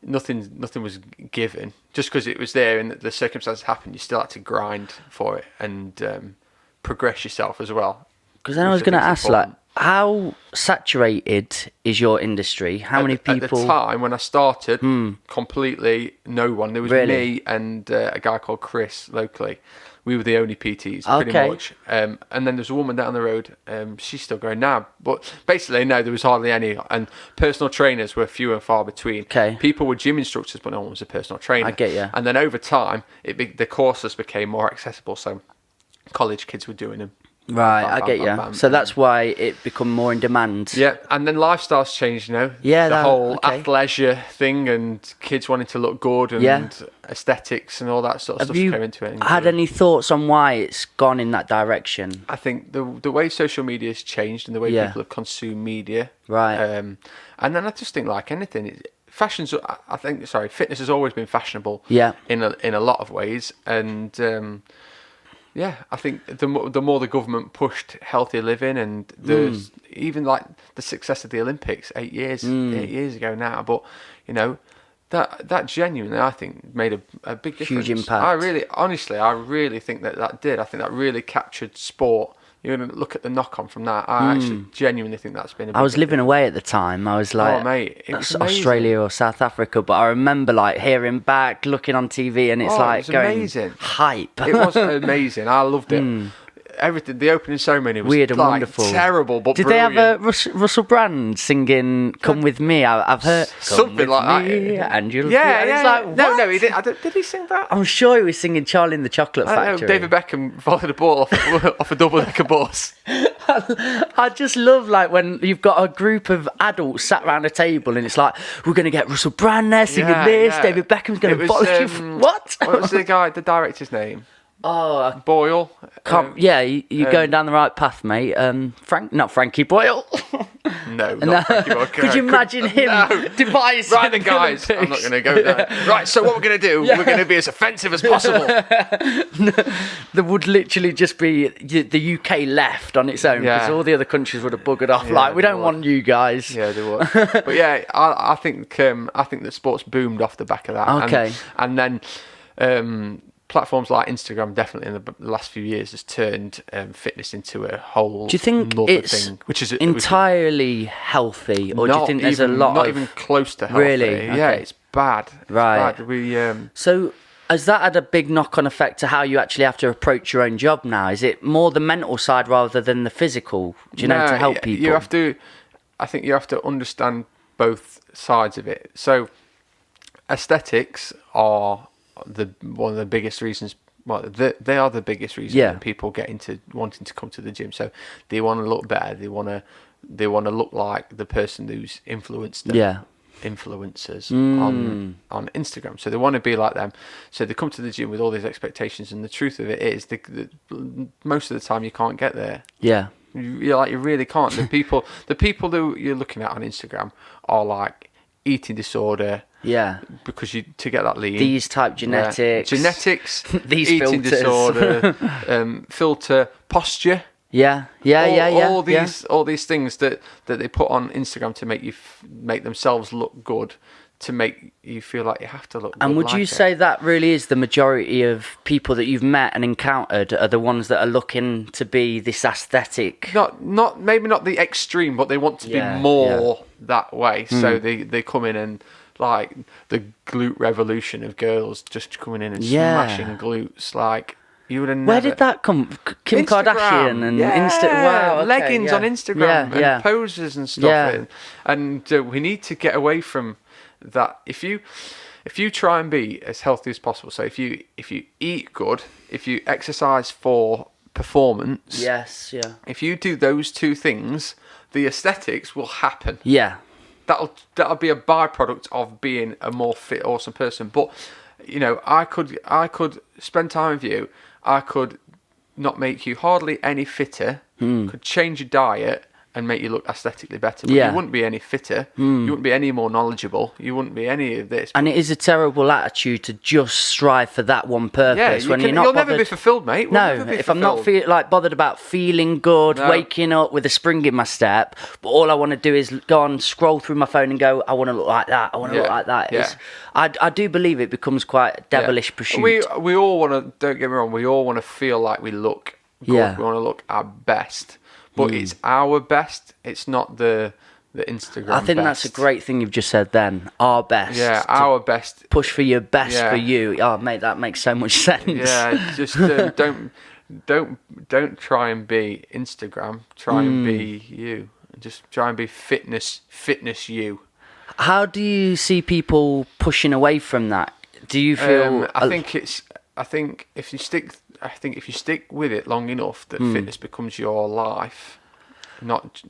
Nothing was given. Just because it was there and the circumstances happened, you still had to grind for it and progress yourself as well. Because then I was going to ask, like, how saturated is your industry? How many people? At the time when I started, completely no one. There was me and a guy called Chris locally. We were the only PTs, pretty much. And then there's a woman down the road. She's still going now. But basically, no, there was hardly any. And personal trainers were few and far between. Okay. People were gym instructors, but no one was a personal trainer. I get you. And then over time, the courses became more accessible. So college kids were doing them. Right, Bam, I bam, get bam, you. bam. So that's why it become more in demand. Yeah, and then lifestyles changed, Yeah, the whole okay. athleisure thing and kids wanting to look good and aesthetics and all that sort of Have stuff you came into it. had any thoughts on why it's gone in that direction? I think the way social media has changed and the way Yeah. people have consumed media. Right. And then I just think like anything, fitness has always been fashionable. Yeah. In a lot of ways, and I think the more the government pushed healthy living and even like the success of the Olympics 8 years ago now, but that genuinely I think made a big difference. Huge impact. I really think that did. I think that really captured sport. You're going to look at the knock-on from that. I actually genuinely think that's been a big I was living difference. away at the time. I was like, Oh, mate, it was Australia or South Africa, but I remember like hearing back, looking on TV, and it's Oh, it like was going amazing. hype. It was amazing. I loved it. Everything. The opening ceremony was Weird and like, wonderful. terrible, but Did brilliant. they have a Russell Brand singing "Come with Me"? I've heard Something "Come like with that. me," and you'll Yeah, and yeah. it's like, No, what? he didn't. Did he sing that? I'm sure he was singing "Charlie and the Chocolate I don't Factory." know. David Beckham volleyed a ball off a double-decker bus. I just love like when you've got a group of adults sat around a table and it's like, we're going to get Russell Brand there singing this, David Beckham's going to follow you. What? What was the director's name? Oh, Boyle. you're going down the right path, mate. Not Frankie Boyle. No, not Frankie Boyle. Could you imagine him devising? Right then, guys, I'm not going to go there. Right, so what we're going to do, we're going to be as offensive as possible. There would literally just be the UK left on its own because all the other countries would have buggered off. We don't want you guys. Yeah, they would. But yeah, I think that sports boomed off the back of that. Okay. And then platforms like Instagram definitely in the last few years has turned fitness into a whole. Do you think nother it's thing, which is entirely healthy, or do you think there's a lot not of even close to healthy? Really? Yeah, Okay. it's bad. It's Right. bad. We So has that had a big knock-on effect to how you actually have to approach your own job now? Is it more the mental side rather than the physical? Do you know, to help people? I think you have to understand both sides of it. So aesthetics are one of the biggest reasons. Well, they are the biggest reason that people get into wanting to come to the gym. So they want to look better. They want to look like the person who's influenced them. Yeah. Influencers on Instagram, so they want to be like them. So they come to the gym with all these expectations, and the truth of it is, most of the time you can't get there. Yeah. You really can't. The people that you're looking at on Instagram are like eating disorder. Yeah. Because to get that lean, These type genetics. genetics, These eating filters. disorder, filter, posture. Yeah. All these things that they put on Instagram to make you make themselves look good, to make you feel like you have to look good. And would you say that really is the majority of people that you've met and encountered are the ones that are looking to be this aesthetic? Not maybe not the extreme, but they want to be more that way. So they come in and like the glute revolution of girls just coming in and smashing glutes like. You would have never... Where did that come? Kim Kardashian and Wow, okay, leggings on Instagram and poses and stuff. Yeah. And we need to get away from that. If you try and be as healthy as possible, so if you eat good, if you exercise for performance, if you do those two things, the aesthetics will happen. Yeah. That'll be a byproduct of being a more fit, awesome person. But I could spend time with you. I could not make you hardly any fitter. Could change your diet and make you look aesthetically better. But you wouldn't be any fitter. You wouldn't be any more knowledgeable. You wouldn't be any of this. And it is a terrible attitude to just strive for that one purpose. You'll never be fulfilled, mate. If I'm not bothered about feeling good, waking up with a spring in my step, but all I want to do is go on, scroll through my phone and go, I want to look like that. I want to look like that. Yeah. I do believe it becomes quite a devilish pursuit. We all want to. Don't get me wrong. We all want to feel like we look good. Yeah. We want to look our best. But it's our best. It's not the Instagram. I think best. that's a great thing you've just said. Then our best. Yeah, our best. Push for your best for you. Oh, mate, that makes so much sense. Yeah, just don't try and be Instagram. Try and be you. Just try and be fitness you. How do you see people pushing away from that? Do you feel? I think if you stick. I think if you stick with it long enough, that fitness becomes your life. Not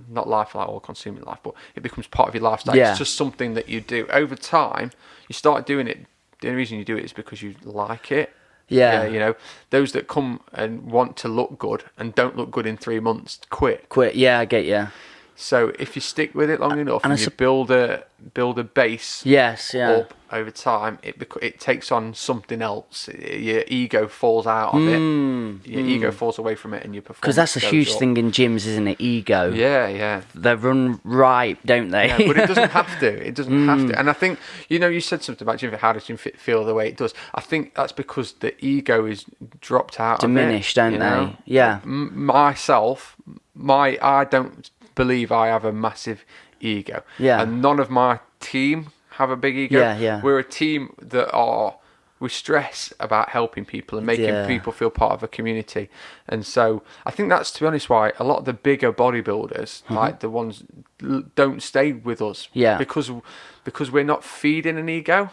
life like all consuming life, but it becomes part of your lifestyle. Yeah. It's just something that you do over time. You start doing it. The only reason you do it is because you like it. Yeah. You know, those that come and want to look good and don't look good in 3 months quit. Yeah, I get you. So if you stick with it long enough and you build a base up over time, it takes on something else. Your ego falls out of it. Your ego falls away from it, and your performance. Because that's a huge thing in gyms, isn't it? Ego. Yeah. They run right, don't they? Yeah, but it doesn't have to. It doesn't have to. And I think, you said something about Gym Fit. How does Gym Fit feel the way it does? I think that's because the ego is dropped out. Diminished, of it, don't they? Yeah. I don't believe I have a massive ego. Yeah. And none of my team have a big ego. Yeah. We're a team we stress about helping people and making people feel part of a community. And so I think that's, to be honest, why a lot of the bigger bodybuilders, like the ones, don't stay with us. Yeah. Because we're not feeding an ego.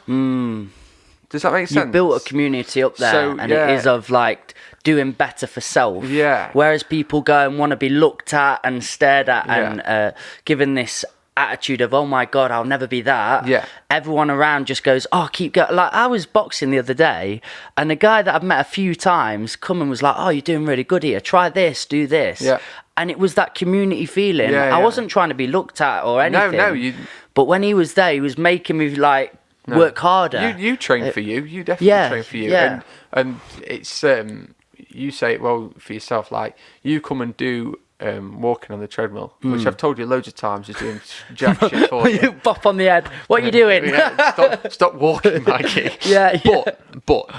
Does that make sense? You built a community up there, it is of like doing better for self. Yeah. Whereas people go and want to be looked at and stared at and given this attitude of, oh my God, I'll never be that. Yeah. Everyone around just goes, oh, keep going. Like, I was boxing the other day, and a guy that I've met a few times come and was like, oh, you're doing really good here. Try this, do this. Yeah. And it was that community feeling. Yeah, I wasn't trying to be looked at or anything. No. But when he was there, he was making me like work harder. You train for you. You definitely train for you. Yeah. And it's you say it well for yourself. Like, you come and do walking on the treadmill, which I've told you loads of times is doing jack shit for you. You bop on the head. What are you doing? Stop walking, Mikey. But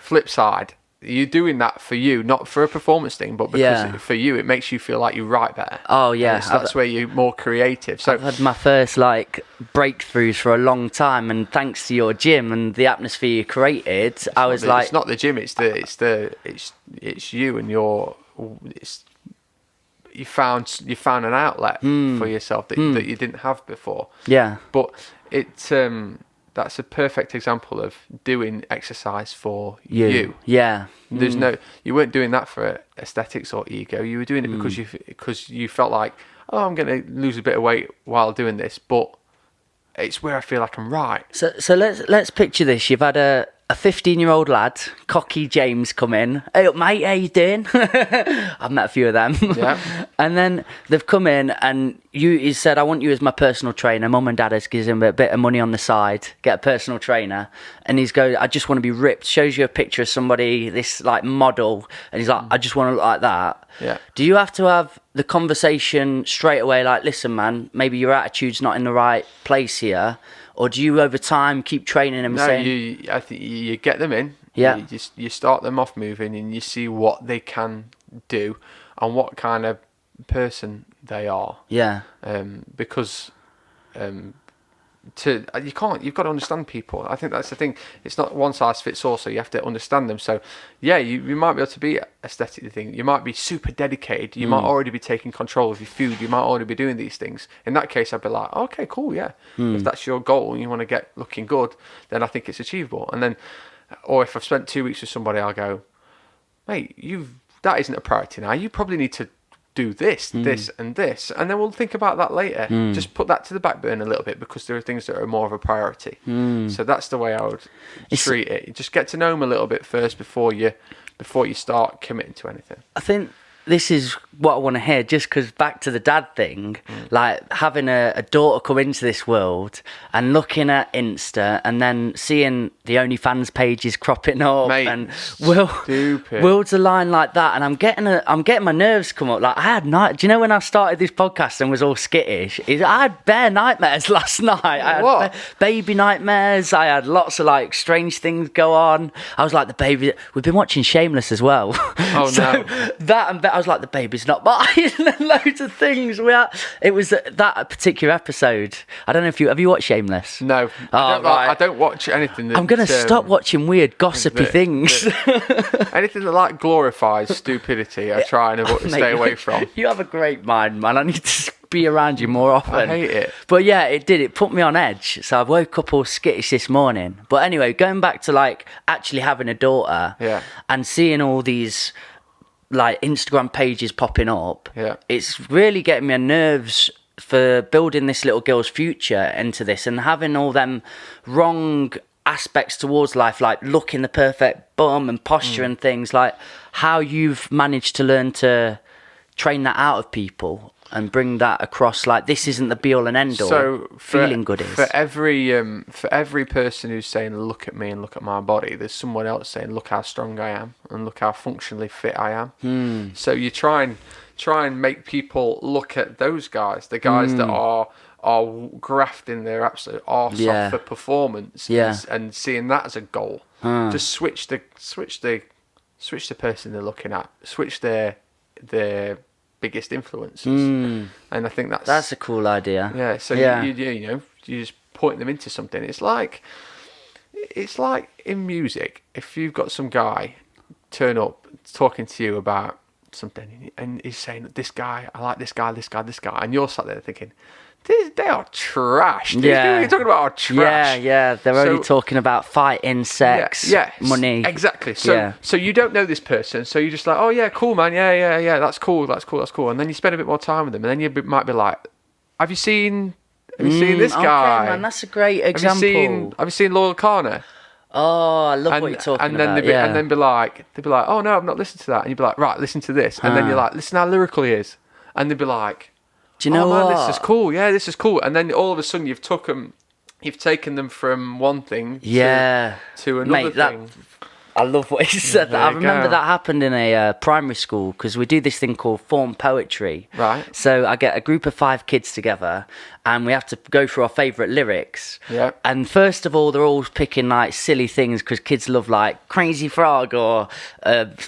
flip side, you're doing that for you, not for a performance thing, but because for you, it makes you feel like you write better. Oh yeah, So that's where you're more creative. So I've had my first breakthroughs for a long time, and thanks to your gym and the atmosphere you created, it's not the gym, it's you and you found an outlet for yourself that you didn't have before. Yeah. But that's a perfect example of doing exercise for you. Yeah. You weren't doing that for aesthetics or ego. You were doing it because you felt like, oh, I'm going to lose a bit of weight while doing this, but it's where I feel like I'm right. So let's picture this. You've had a 15-year-old lad, cocky James, come in. Hey up, mate, how you doing? I've met a few of them. Yeah. And then they've come in and he said, I want you as my personal trainer. Mum and dad has given him a bit of money on the side, get a personal trainer. And he's going, I just want to be ripped. Shows you a picture of somebody, this model. And he's like, I just want to look like that. Yeah. Do you have to have the conversation straight away, like, listen, man, maybe your attitude's not in the right place here? Or do you, over time, keep training them? I think you get them in. Yeah. You start them off moving, and you see what they can do and what kind of person they are. Yeah. Because you've got to understand people. I think that's the thing. It's not one size fits all, so you have to understand them. So yeah, you might be able to be aesthetically thing. You might be super dedicated. You might already be taking control of your food. You might already be doing these things. In that case, I'd be like, okay, cool, yeah. If that's your goal and you want to get looking good, then I think it's achievable. And then, or if I've spent 2 weeks with somebody, I'll go, mate, that isn't a priority now. You probably need to do this, this, and this, and then we'll think about that later. Just put that to the back burner a little bit, because there are things that are more of a priority. So that's the way I would treat it. You just get to know them a little bit first before you start committing to anything. I think this is what I want to hear, just because back to the dad thing, like having a daughter come into this world and looking at Insta and then seeing the OnlyFans pages cropping up. Mate, and worlds align like that, and I'm getting my nerves come up. Like, I had do you know when I started this podcast and was all skittish? I had bare nightmares last night. I had baby nightmares. I had lots of strange things go on. I was like, the baby. We've been watching Shameless as well. Oh so no! That and I was like, the baby's not mine. Loads of things. It was that particular episode. I don't know if have you watched Shameless? No. I don't watch anything. I'm gonna stop watching weird gossipy things. Anything that glorifies stupidity, I try and stay away from. You have a great mind, man. I need to be around you more often. I hate it. But yeah, it did. It put me on edge. So I woke up all skittish this morning. But anyway, going back to like actually having a daughter and seeing all these like Instagram pages popping up, it's really getting me on nerves for building this little girl's future into this and having all them wrong aspects towards life, like looking the perfect bum and posture and things, like how you've managed to learn to train that out of people and bring that across, like this isn't the be all and end all. So feeling good is for every person who's saying look at me and look at my body, there's someone else saying look how strong I am and look how functionally fit I am. So you try and make people look at those guys, the guys that are grafting their absolute arse off for performance and seeing that as a goal. Just switch the person they're looking at, switch their biggest influences, and I think that's a cool idea. Yeah, so you just point them into something. It's like in music, if you've got some guy turn up talking to you about something and he's saying this guy, I like this guy, and you're sat there thinking, they are trash. These people you're talking about are trash. Yeah. They're only talking about fighting, sex, money. Exactly. So you don't know this person, so you're just like, oh yeah, cool man, yeah, that's cool. And then you spend a bit more time with them, and then you might be like, have you seen this guy? Okay, man, that's a great example. Have you seen Loyal Kana? Oh, I love what you're talking about. And then they'd be like, oh no, I've not listened to that. And you'd be like, right, listen to this. And then you're like, listen how lyrical he is. And they'd be like, do you know what? This is cool. Yeah, this is cool. And then all of a sudden you've taken them from one thing to another thing. I love what he said. I remember that happened in a primary school because we do this thing called form poetry. Right. So I get a group of 5 kids together and we have to go through our favourite lyrics. Yeah. And first of all, they're all picking like silly things because kids love like Crazy Frog or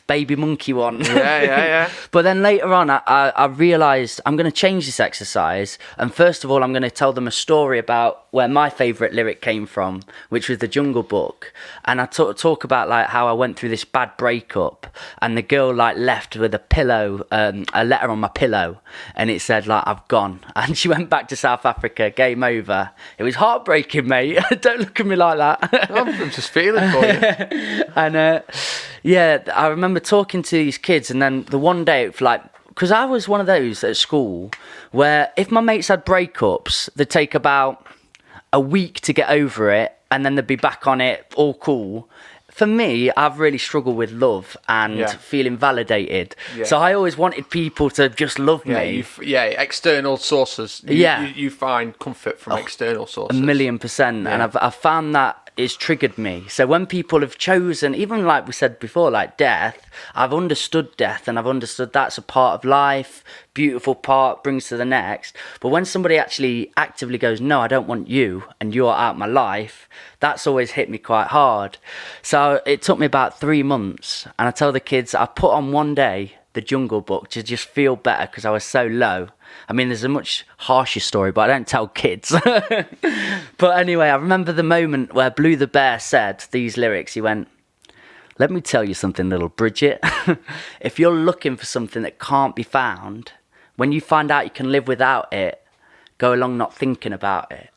Baby Monkey one. Yeah. But then later on, I realised I'm going to change this exercise. And first of all, I'm going to tell them a story about where my favourite lyric came from, which was the Jungle Book. And I talk about like how I went through this bad breakup and the girl like left with a pillow, a letter on my pillow, and it said like, I've gone. And she went back to South Africa, game over. It was heartbreaking, mate. Don't look at me like that. I'm just feeling for you. And I remember talking to these kids, and then the one day, like, because I was one of those at school where if my mates had breakups, they'd take about a week to get over it, and then they'd be back on it, all cool. For me, I've really struggled with love and feeling validated. Yeah. So I always wanted people to just love me. External sources. You find comfort from external sources. 1,000,000%. Yeah. And I've found that it's triggered me. So when people have chosen, even like we said before, like death, I've understood death and I've understood that's a part of life, beautiful part, brings to the next. But when somebody actually actively goes, no, I don't want you and you're out of my life, that's always hit me quite hard. So it took me about 3 months, and I tell the kids I put on one day the Jungle Book to just feel better because I was so low. I mean, there's a much harsher story, but I don't tell kids. But anyway, I remember the moment where Blue the Bear said these lyrics. He went, let me tell you something, little Bridget. If you're looking for something that can't be found, when you find out you can live without it, go along not thinking about it.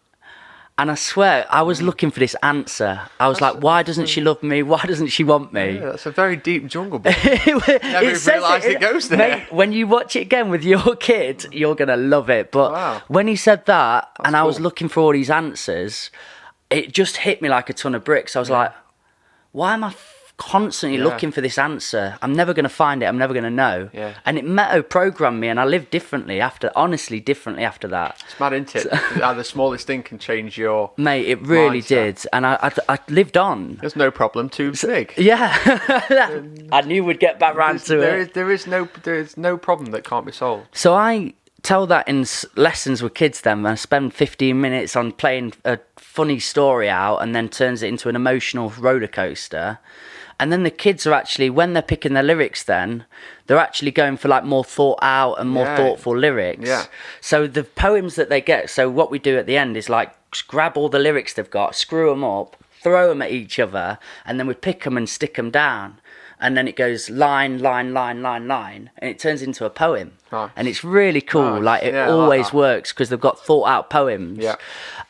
And I swear, I was looking for this answer. I was like, why doesn't she love me? Why doesn't she want me? Yeah, that's a very deep Jungle Book. Never realised it goes there. Mate, when you watch it again with your kid, you're going to love it. But when he said that, that's I was looking for all these answers, it just hit me like a ton of bricks. I was like, why am I constantly looking for this answer? I'm never going to find it. I'm never going to know. Yeah. And it meta-programmed me, and I lived differently after that. It's mad, isn't it? How the smallest thing can change your Mate, it really did. And I lived on. There's no problem too big. Yeah. I knew we'd get back round to it. There is no problem that can't be solved. So I tell that in lessons with kids then, and I spend 15 minutes on playing a funny story out and then turns it into an emotional roller coaster. And then the kids are actually, when they're picking their lyrics then, they're actually going for like more thought out and more thoughtful lyrics. Yeah. So the poems that they get, so what we do at the end is like grab all the lyrics they've got, screw them up, throw them at each other, and then we pick them and stick them down. and then it goes line, line, line, line, line, and it turns into a poem. Nice. And it's really cool. Nice. Like, it Yeah, I like always that. works because they've got thought out poems. Yeah.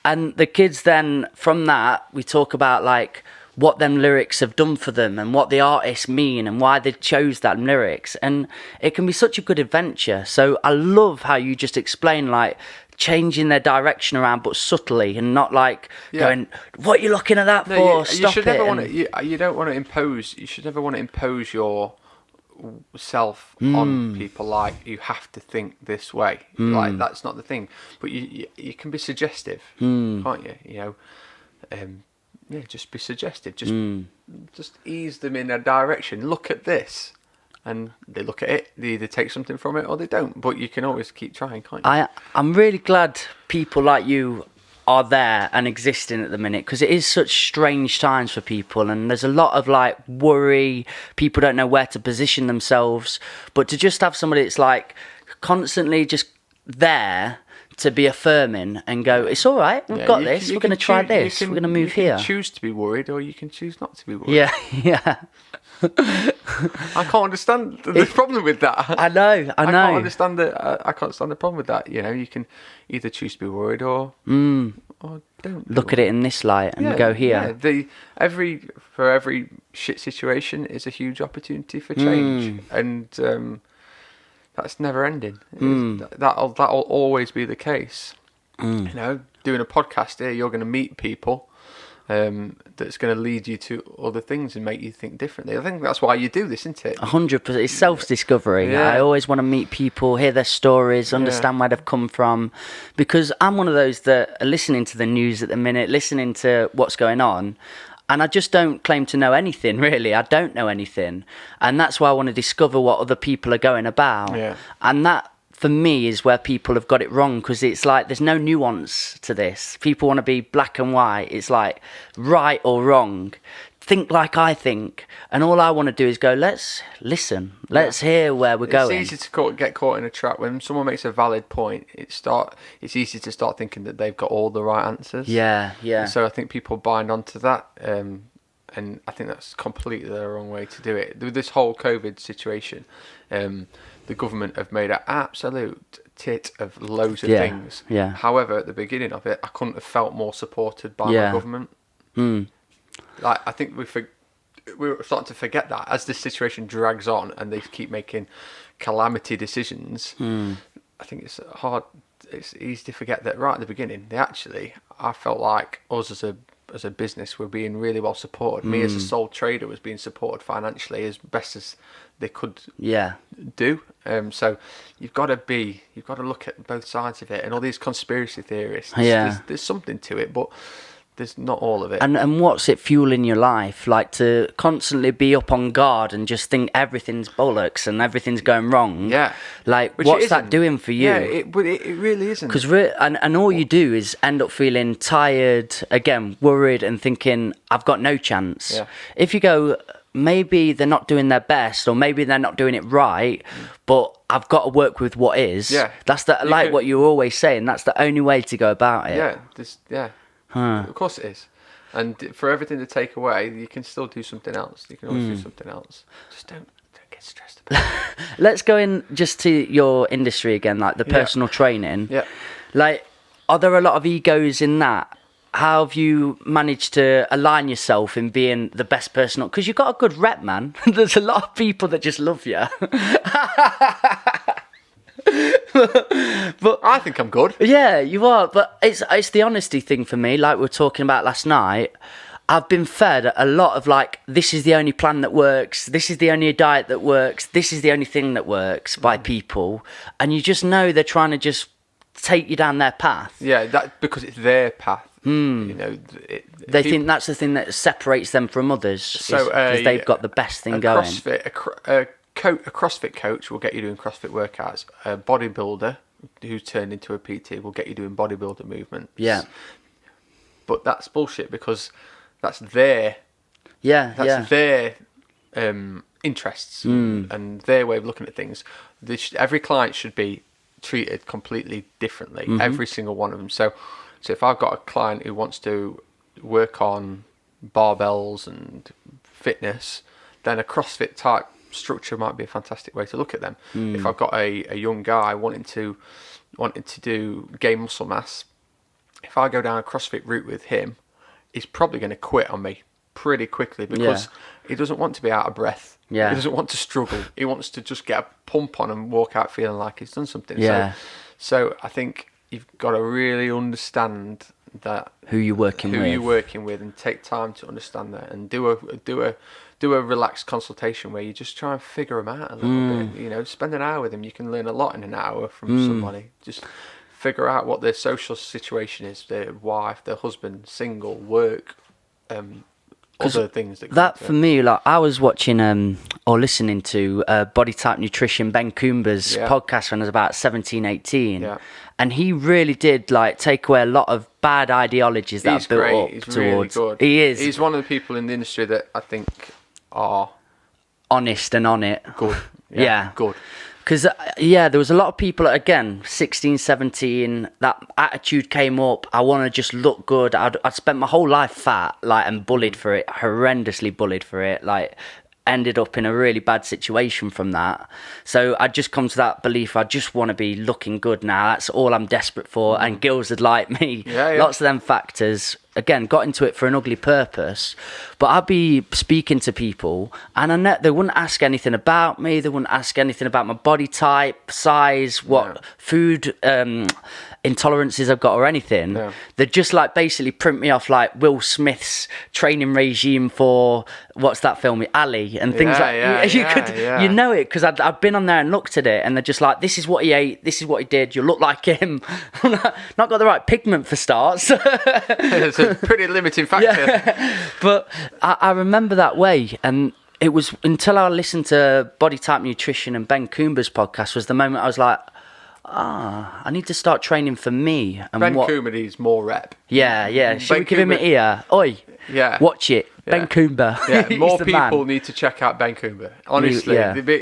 And the kids then, from that, we talk about like what them lyrics have done for them and what the artists mean and why they chose that lyrics. And it can be such a good adventure. So I love how you just explain like changing their direction around, but subtly, and not like going, "What are you looking at that for? You Stop should it!" never want to. You don't want to impose. You should never want to impose your self on people. Like, you have to think this way. Like, that's not the thing. But you can be suggestive, can't you? You know, yeah, just be suggestive. Just ease them in a direction. Look at this. And they look at it, they either take something from it or they don't. But you can always keep trying, can't you? I'm really glad people like you are there and existing at the minute, because it is such strange times for people, and there's a lot of like worry. People don't know where to position themselves. But to just have somebody that's like constantly just there to be affirming and go, it's all right, we've got this, we're going to try this, we're going to move here. You can choose to be worried, or you can choose not to be worried. Yeah. I can't understand the problem with that. I know. I can't understand I can't understand the problem with that. You know, you can either choose to be worried or don't. Look at it in this light and go here. Yeah. For every shit situation is a huge opportunity for change, and that's never ending. That'll always be the case. You know, doing a podcast here, you're going to meet people. That's going to lead you to other things and make you think differently. I think that's why you do this, isn't it? 100%. It's self-discovery. Yeah. I always want to meet people, hear their stories, understand where they've come from, because I'm one of those that are listening to the news at the minute, listening to what's going on, and I just don't claim to know anything, really. I don't know anything, and that's why I want to discover what other people are going about. Yeah. And that, for me, is where people have got it wrong, because it's like there's no nuance to this. People want to be black and white. It's like right or wrong. Think like I think. And all I want to do is go, let's listen. Let's hear where we're going. It's easy to get caught in a trap. When someone makes a valid point, it's easy to start thinking that they've got all the right answers. Yeah. And so I think people bind onto that. And I think that's completely the wrong way to do it. With this whole COVID situation, the government have made an absolute tit of loads of things. Yeah. However, at the beginning of it, I couldn't have felt more supported by my government. Like, I think we're starting to forget that as this situation drags on and they keep making calamity decisions. I think it's easy to forget that right at the beginning, I felt like us as a business were being really well supported. Me as a sole trader was being supported financially as best as they could do. So you've got to look at both sides of it, and all these conspiracy theorists. There's something to it, but there's not all of it. And what's it fueling your life? Like, to constantly be up on guard and just think everything's bollocks and everything's going wrong. Yeah. Like, Which what's that doing for you? Yeah, it really isn't. Because and all you do is end up feeling tired, again, worried, and thinking, I've got no chance. Yeah. If you go, maybe they're not doing their best, or maybe they're not doing it right, but I've got to work with what is. Yeah. That's what you're always saying. That's the only way to go about it. Yeah. Of course it is. And for everything to take away, you can still do something else. You can always do something else. Just don't get stressed about it. Let's go in just to your industry again, like the personal training. Yeah. Like, are there a lot of egos in that? How have you managed to align yourself in being the best personal? Because you've got a good rep, man. There's a lot of people that just love you. But I think I'm good. Yeah, you are. But it's the honesty thing for me. Like we were talking about last night, I've been fed a lot of like, this is the only plan that works. This is the only diet that works. This is the only thing that works by people. And you just know they're trying to just take you down their path. Yeah, because it's their path. You know, they think that's the thing that separates them from others. So because they've got the best thing going. A CrossFit coach will get you doing CrossFit workouts. A bodybuilder who's turned into a PT will get you doing bodybuilder movements. Yeah. But that's bullshit, because that's their interests and their way of looking at things. Every client should be treated completely differently. Every single one of them. So if I've got a client who wants to work on barbells and fitness, then a CrossFit type structure might be a fantastic way to look at them. If I've got a young guy wanting to gain muscle mass, if I go down a CrossFit route with him, he's probably going to quit on me pretty quickly because he doesn't want to be out of breath. Yeah. He doesn't want to struggle. He wants to just get a pump on and walk out feeling like he's done something. Yeah. So I think you've got to really understand that who you're working with, and take time to understand that, and do a relaxed consultation where you just try and figure them out a little bit. You know, spend an hour with them. You can learn a lot in an hour from somebody. Just figure out what their social situation is, their wife, their husband, single, work, other things that for me, like I was watching or listening to Body Type Nutrition, Ben Coomber's podcast when I was about 17, 18, and he really did like take away a lot of bad ideologies that built up He's towards. Really good. He is. He's one of the people in the industry that I think are honest and on it. Good. Yeah. Good. Because, there was a lot of people, again, 16, 17, that attitude came up. I want to just look good. I'd spent my whole life fat, like, and bullied for it, horrendously bullied for it, like, ended up in a really bad situation from that. So I'd just come to that belief, I just want to be looking good now. That's all I'm desperate for. And girls would like me. Lots of them factors. Again, got into it for an ugly purpose, but I'd be speaking to people and I know they wouldn't ask anything about me. They wouldn't ask anything about my body type, size, what food intolerances I've got or anything. They'd just like basically print me off like Will Smith's training regime for what's that film, Ali, and things you know it because I'd been on there and looked at it, and they're just like, this is what he ate, this is what he did, you look like him. Not got the right pigment for starts. It's a pretty limiting factor. But I remember that way, and it was until I listened to Body Type Nutrition and Ben Coomber's podcast was the moment I was like, I need to start training for me. And Ben Coomber needs more rep. Yeah. Should we give him an ear? Oi, watch it. Ben Coomber. Yeah, more people need to check out Ben Coomber. Honestly,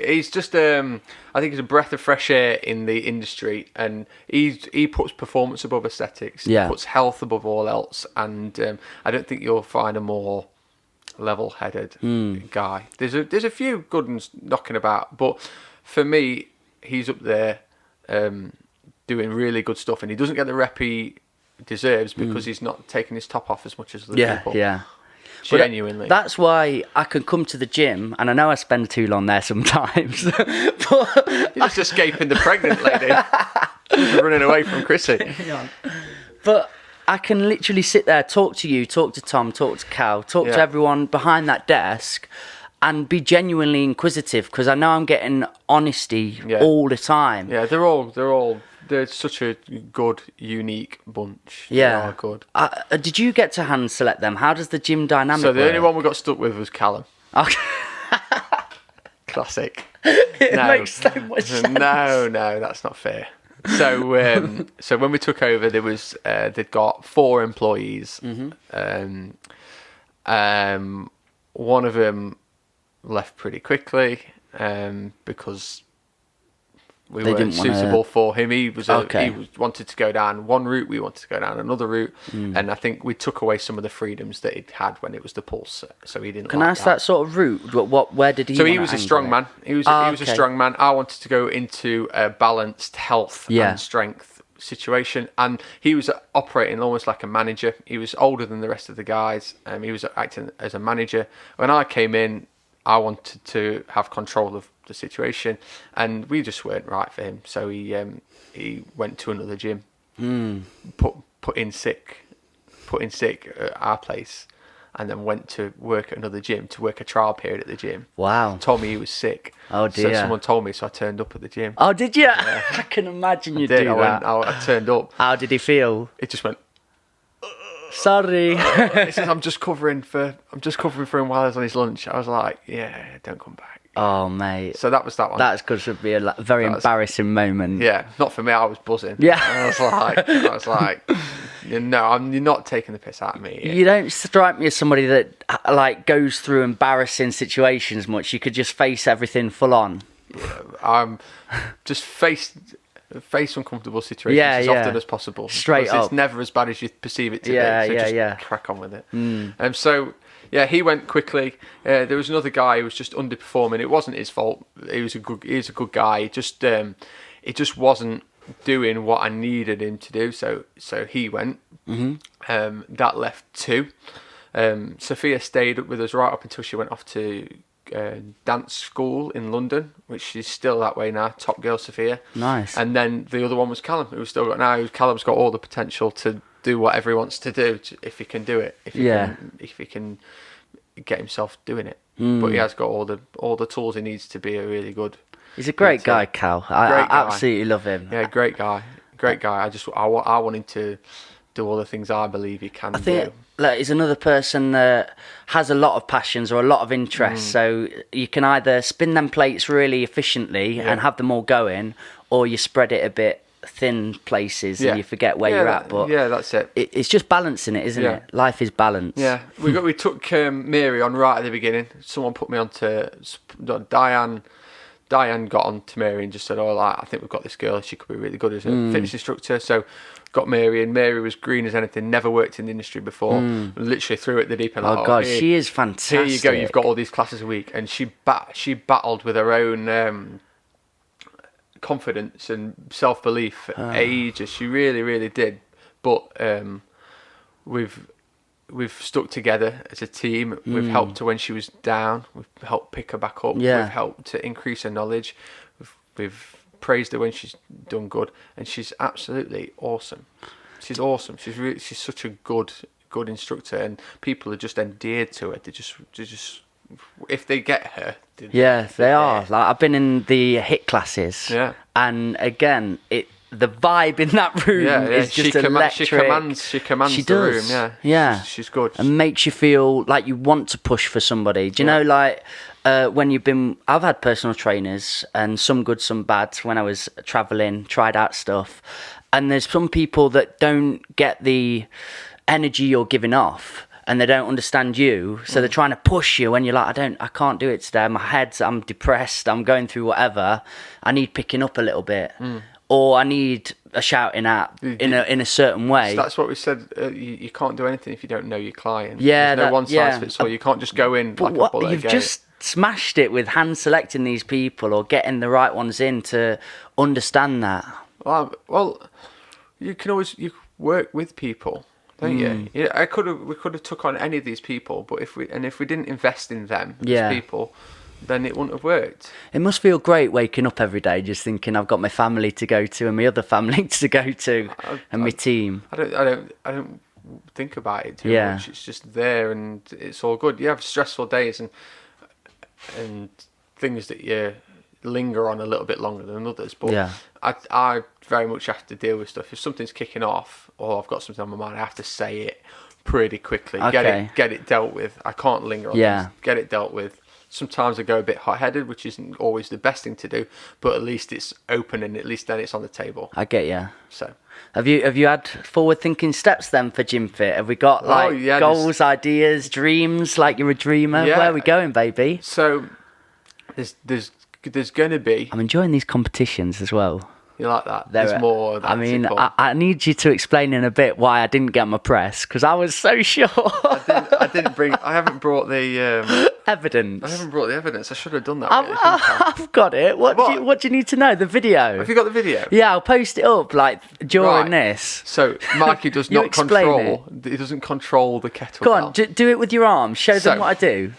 he's just I think he's a breath of fresh air in the industry, and he puts performance above aesthetics. He puts health above all else, and I don't think you'll find a more level-headed guy. There's a few good ones knocking about, but for me, he's up there doing really good stuff, and he doesn't get the rep he deserves because he's not taking his top off as much as other people. Genuinely. But that's why I can come to the gym, and I know I spend too long there sometimes. But you're just escaping the pregnant lady. Just running away from Chrissy. But I can literally sit there, talk to you, talk to Tom, talk to Cal, talk to everyone behind that desk, and be genuinely inquisitive, because I know I'm getting honesty all the time. Yeah, they're such a good, unique bunch. Yeah. They are good. Did you get to hand select them? How does the gym dynamic work? So the only one we got stuck with was Callum. Okay. Classic. It makes so much sense. No, that's not fair. So so when we took over, there was they'd got 4 employees. One of them left pretty quickly because we weren't suitable for him. He wanted to go down one route, we wanted to go down another route, and I think we took away some of the freedoms that he'd had when it was the Pulse. So he didn't. Can I ask that sort of route? Where did he? So he was a strong man. He was a strong man. I wanted to go into a balanced health and strength situation, and he was operating almost like a manager. He was older than the rest of the guys. He was acting as a manager. When I came in, I wanted to have control of the situation, and we just weren't right for him. So he went to another gym, put in sick at our place, and then went to work at another gym to work a trial period at the gym. Wow! Told me he was sick. Oh dear! So someone told me, so I turned up at the gym. Oh, did you? Yeah. I can imagine you do that. I turned up. How did he feel? It just went. Sorry. He says, I'm just covering for him while I was on his lunch. I was like, yeah, don't come back. Oh, mate. So that was that one. That's going to be a very embarrassing moment. Yeah, not for me. I was buzzing. Yeah. I was like, you're not taking the piss out of me. You don't strike me as somebody that like goes through embarrassing situations much. You could just face everything full on. Yeah, I'm just face uncomfortable situations as often as possible. Straight up. It's never as bad as you perceive it to be. So just crack on with it. So Yeah, he went quickly. There was another guy who was just underperforming. It wasn't his fault. He's a good guy. He just wasn't doing what I needed him to do. So he went. That left 2. Sophia stayed with us right up until she went off to dance school in London, which she's still that way now. Top girl, Sophia. Nice. And then the other one was Callum, who's still got now. Callum's got all the potential to do whatever he wants to do if he can do it. If he can get himself doing it. But he has got all the tools he needs to be a really good. He's a great guy, Cal. I absolutely love him. Yeah, great guy. I want him to do all the things I believe he can do. Look, he's another person that has a lot of passions or a lot of interests. So you can either spin them plates really efficiently and have them all going, or you spread it a bit thin places and you forget where you're at. But that's it. It's just balancing it, isn't it? Life is balance. Yeah, we took Mary on right at the beginning. Someone put me on to Diane. Diane got on to Mary and just said, I think we've got this girl. She could be really good as a fitness instructor. So got Mary, and Mary was green as anything, never worked in the industry before. Literally threw it at the deep end. Oh, God, she is fantastic. Here you go, you've got all these classes a week. And she battled with her own confidence and self-belief for ages. She really, really did. But we've stuck together as a team. We've helped her when she was down. We've helped pick her back up. Yeah. We've helped to increase her knowledge. We've praised her when she's done good, and she's absolutely awesome. She's awesome. She's such a good instructor, and people are just endeared to her. They just if they get her. They are. Like, I've been in the HIIT classes. Yeah. And again, the vibe in that room is just electric. She commands the room. Yeah. Yeah. She's good. And makes you feel like you want to push for somebody. Do you know, like when I've had personal trainers, and some good, some bad, when I was traveling, tried out stuff. And there's some people that don't get the energy you're giving off, and they don't understand you, so they're trying to push you when you're like, I can't do it today. I'm depressed. I'm going through whatever. I need picking up a little bit. Or I need a shouting at in a certain way. So that's what we said. You can't do anything if you don't know your client. Yeah, there's no one size fits all. You can't just go in like a bullet. You've just smashed it with hand selecting these people or getting the right ones in to understand that. Well, you work with people, don't you? Yeah, we could have took on any of these people, but if we didn't invest in them as people, then it wouldn't have worked. It must feel great waking up every day just thinking I've got my family to go to and my other family to go to and my team. I don't think about it too much. It's just there and it's all good. You have stressful days and things that you linger on a little bit longer than others, but I very much have to deal with stuff. If something's kicking off or I've got something on my mind, I have to say it pretty quickly. Okay. Get it dealt with. I can't linger on things. Get it dealt with. Sometimes I go a bit hot-headed, which isn't always the best thing to do, but at least it's open and at least then it's on the table. I get you. So, have you had forward-thinking steps then for Gym Fit? Have we got goals, ideas, dreams? Like you're a dreamer. Yeah. Where are we going, baby? So there's going to be. I'm enjoying these competitions as well. You like that? There's more. I mean, I need you to explain in a bit why I didn't get my press, because I was so sure. I haven't brought the evidence. I haven't brought the evidence. I should have done that. I've got it. What do you need to know? The video. Have you got the video? Yeah, I'll post it up during this. So Marky does not control. He doesn't control the kettlebell. Go on, do it with your arms. Show them what I do.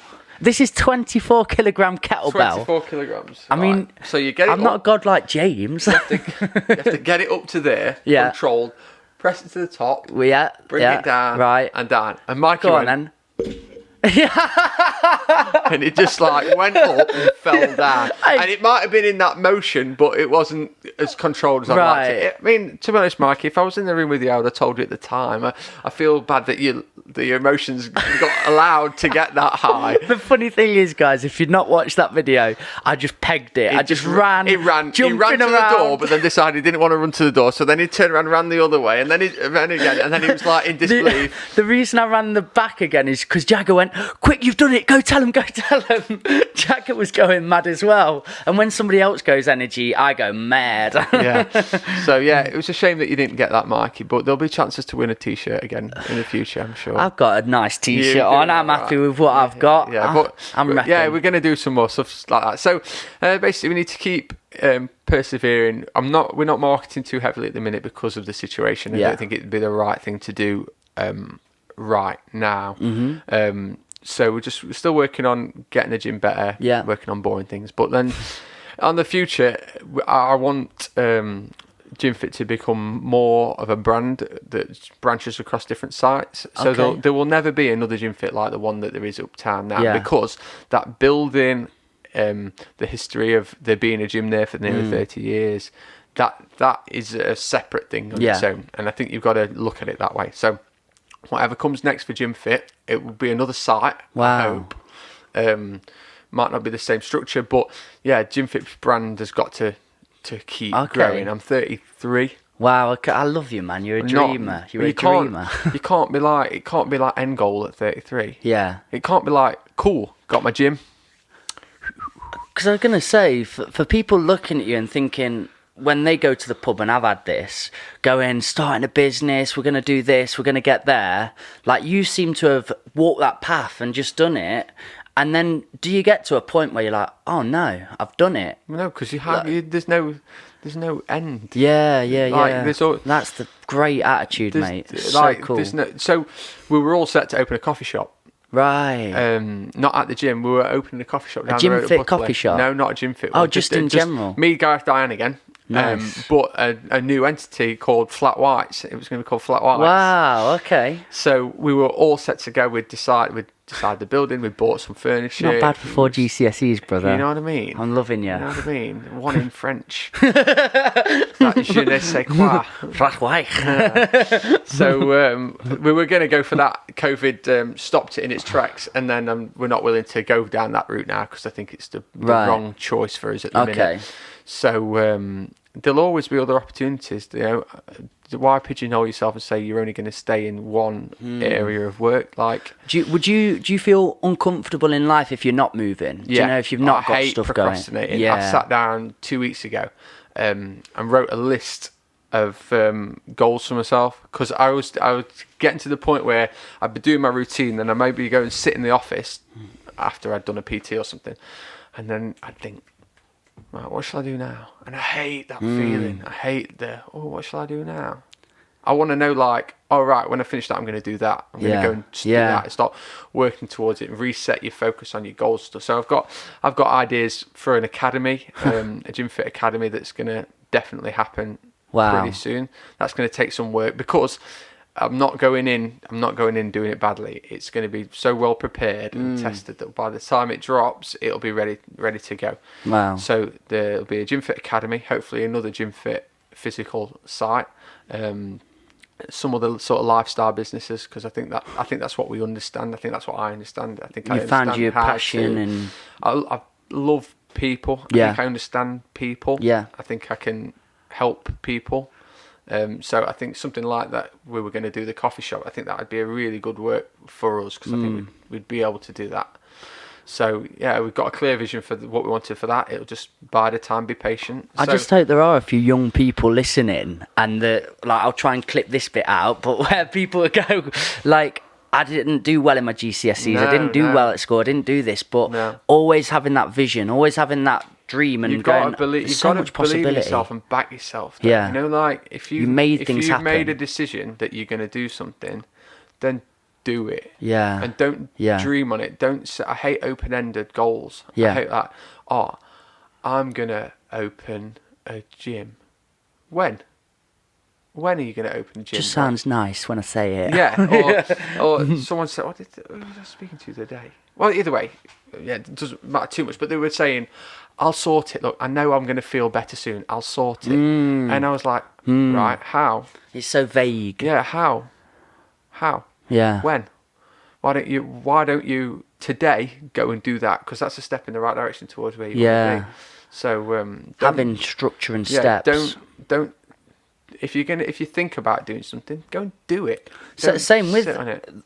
This is 24 kilogram kettlebell. 24 kilograms. I mean, so you get it. I'm not a god like James. You have to get it up to there. Yeah. Controlled. Press it to the top. Bring it down. Right. And down. And Mikey Go on then. And it just went up and fell down. And it might have been in that motion, but it wasn't as controlled as I'd like it. I mean, to be honest, Mikey, if I was in the room with you, I would have told you at the time. I feel bad that your emotions got allowed to get that high. The funny thing is, guys, if you'd not watched that video, I just pegged it. I just ran. He ran to the door, but then decided he didn't want to run to the door. So then he turned around and ran the other way, and then he ran again, and then he was in disbelief. The reason I ran the back again is because Jagger went, "Quick, you've done it, go tell him. Jacket was going mad as well. And when somebody else goes energy, I go mad. Yeah. So, yeah, it was a shame that you didn't get that, Mikey, but there'll be chances to win a T-shirt again in the future, I'm sure. I've got a nice T-shirt on. I'm happy with what I've got. Yeah, I'm repping. Yeah, we're going to do some more stuff like that. So, basically, we need to keep persevering. We're not marketing too heavily at the minute because of the situation. I don't think it'd be the right thing to do right now. So we're still working on getting the gym better, working on boring things. But then on the future, I want GymFit to become more of a brand that branches across different sites. So there will never be another GymFit like the one that there is uptown now, because that building, the history of there being a gym there for nearly 30 years, that is a separate thing on its own. And I think you've got to look at it that way. So whatever comes next for GymFit, it will be another site. Wow. I hope. Might not be the same structure, but yeah, GymFit's brand has got to keep growing. I'm 33. Wow, I love you, man. You're a dreamer. You're a dreamer. It can't be like end goal at 33. Yeah. It can't be like, cool, got my gym. Because I was going to say, for people looking at you and thinking, when they go to the pub, and I've had this, going, starting a business, we're going to do this, we're going to get there. Like, you seem to have walked that path and just done it. And then do you get to a point where you're like, oh no, I've done it? No, because there's no end. Yeah. That's the great attitude, mate. It's so cool. So we were all set to open a coffee shop. Right. Not at the gym. We were opening a coffee shop down the road. A GymFit coffee shop? No, not a GymFit. Oh, just in general. Me, Gareth, Diane again. Nice. But a new entity called Flat Whites. It was going to be called Flat Whites. Wow. Okay. So we were all set to go. We'd decide the building. We bought some furniture. Not bad for 4 GCSEs, brother. You know what I mean? I'm loving you. You know what I mean? One in French. That je ne sais quoi. So we were going to go for that. COVID stopped it in its tracks, and then we're not willing to go down that route now because I think it's the wrong choice for us at the minute. So there'll always be other opportunities. You know, why pigeonhole yourself and say you're only going to stay in one area of work? Like, do you feel uncomfortable in life if you're not moving? Do you know if you've not got stuff procrastinating. going? Yeah. I sat down 2 weeks ago and wrote a list of goals for myself, because I was getting to the point where I'd be doing my routine, then I maybe go and sit in the office after I'd done a PT or something, and then I'd think, right, what shall I do now? And I hate that feeling. I hate what shall I do now? I want to know, like, all right, when I finish that, I'm going to do that. I'm going to go and just do that and start working towards it and reset your focus on your goals stuff. So I've got ideas for an academy, a GymFit academy that's going to definitely happen pretty soon. That's going to take some work, because I'm not going in doing it badly. It's going to be so well prepared and tested that by the time it drops, it'll be ready to go. Wow. So there'll be a GymFit academy, hopefully another GymFit physical site, some other sort of lifestyle businesses, because I think that's what we understand. I think that's what I understand. I think you found your passion, and I love people. I think I understand people. Yeah. I think I can help people. So I think something like that, we were going to do the coffee shop. I think that would be a really good work for us, because I think we'd be able to do that. So yeah, we've got a clear vision for what we wanted for that. It'll just bide the time, be patient. I just hope there are a few young people listening, and I'll try and clip this bit out, but where people go, like, I didn't do well in my GCSEs, I didn't do well at school, I didn't do this, but always having that vision, always having that dream, and you've got to believe in yourself and back yourself. You know, like, if you've made a decision that you're going to do something, then do it. Yeah. And don't dream on it. I hate open-ended goals. Yeah. I hate that. Oh, I'm going to open a gym. When are you going to open a gym? Just sounds nice when I say it. Yeah. Or someone said, who was I speaking to the other day? Well, either way, it doesn't matter too much, but they were saying, I'll sort it. Look, I know I'm going to feel better soon. I'll sort it. And I was like, right, how? It's so vague. Yeah, how? Yeah. When? Why don't you today go and do that? Because that's a step in the right direction towards where you want to be. So having structure and steps. Don't if you think about doing something, go and do it. So same with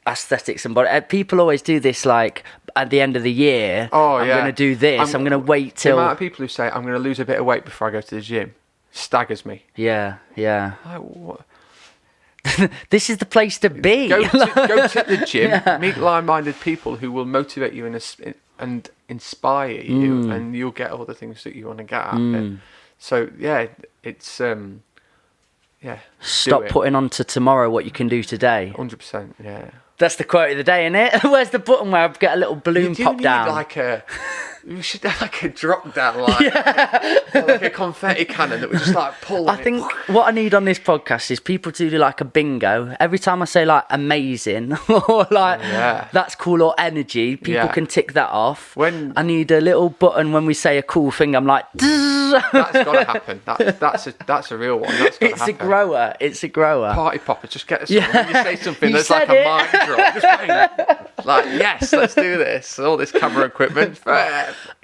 aesthetics and body. People always do this like at the end of the year. Oh, I'm going to do this. I'm going to wait till. The amount of people who say I'm going to lose a bit of weight before I go to the gym staggers me. Yeah. Like, what? This is the place to be. Go to the gym. Meet like-minded people who will motivate you and inspire you, and you'll get all the things that you want to get out of it. So yeah, it's Stop putting on to tomorrow what you can do today. 100%. Yeah. That's the quote of the day, isn't it? Where's the button where I get a little balloon pop down? We should have like a drop down line, like a confetti cannon that we just like pull. I think what I need on this podcast is people to do like a bingo. Every time I say like amazing or like that's cool or energy, people can tick that off. When I need a little button when we say a cool thing, I'm like, that's got to happen. That's a real one. That's gotta happen. It's a grower. Party popper. Just get us. When you say something that's like a mic drop, just bang. Like, yes, let's do this. All this camera equipment.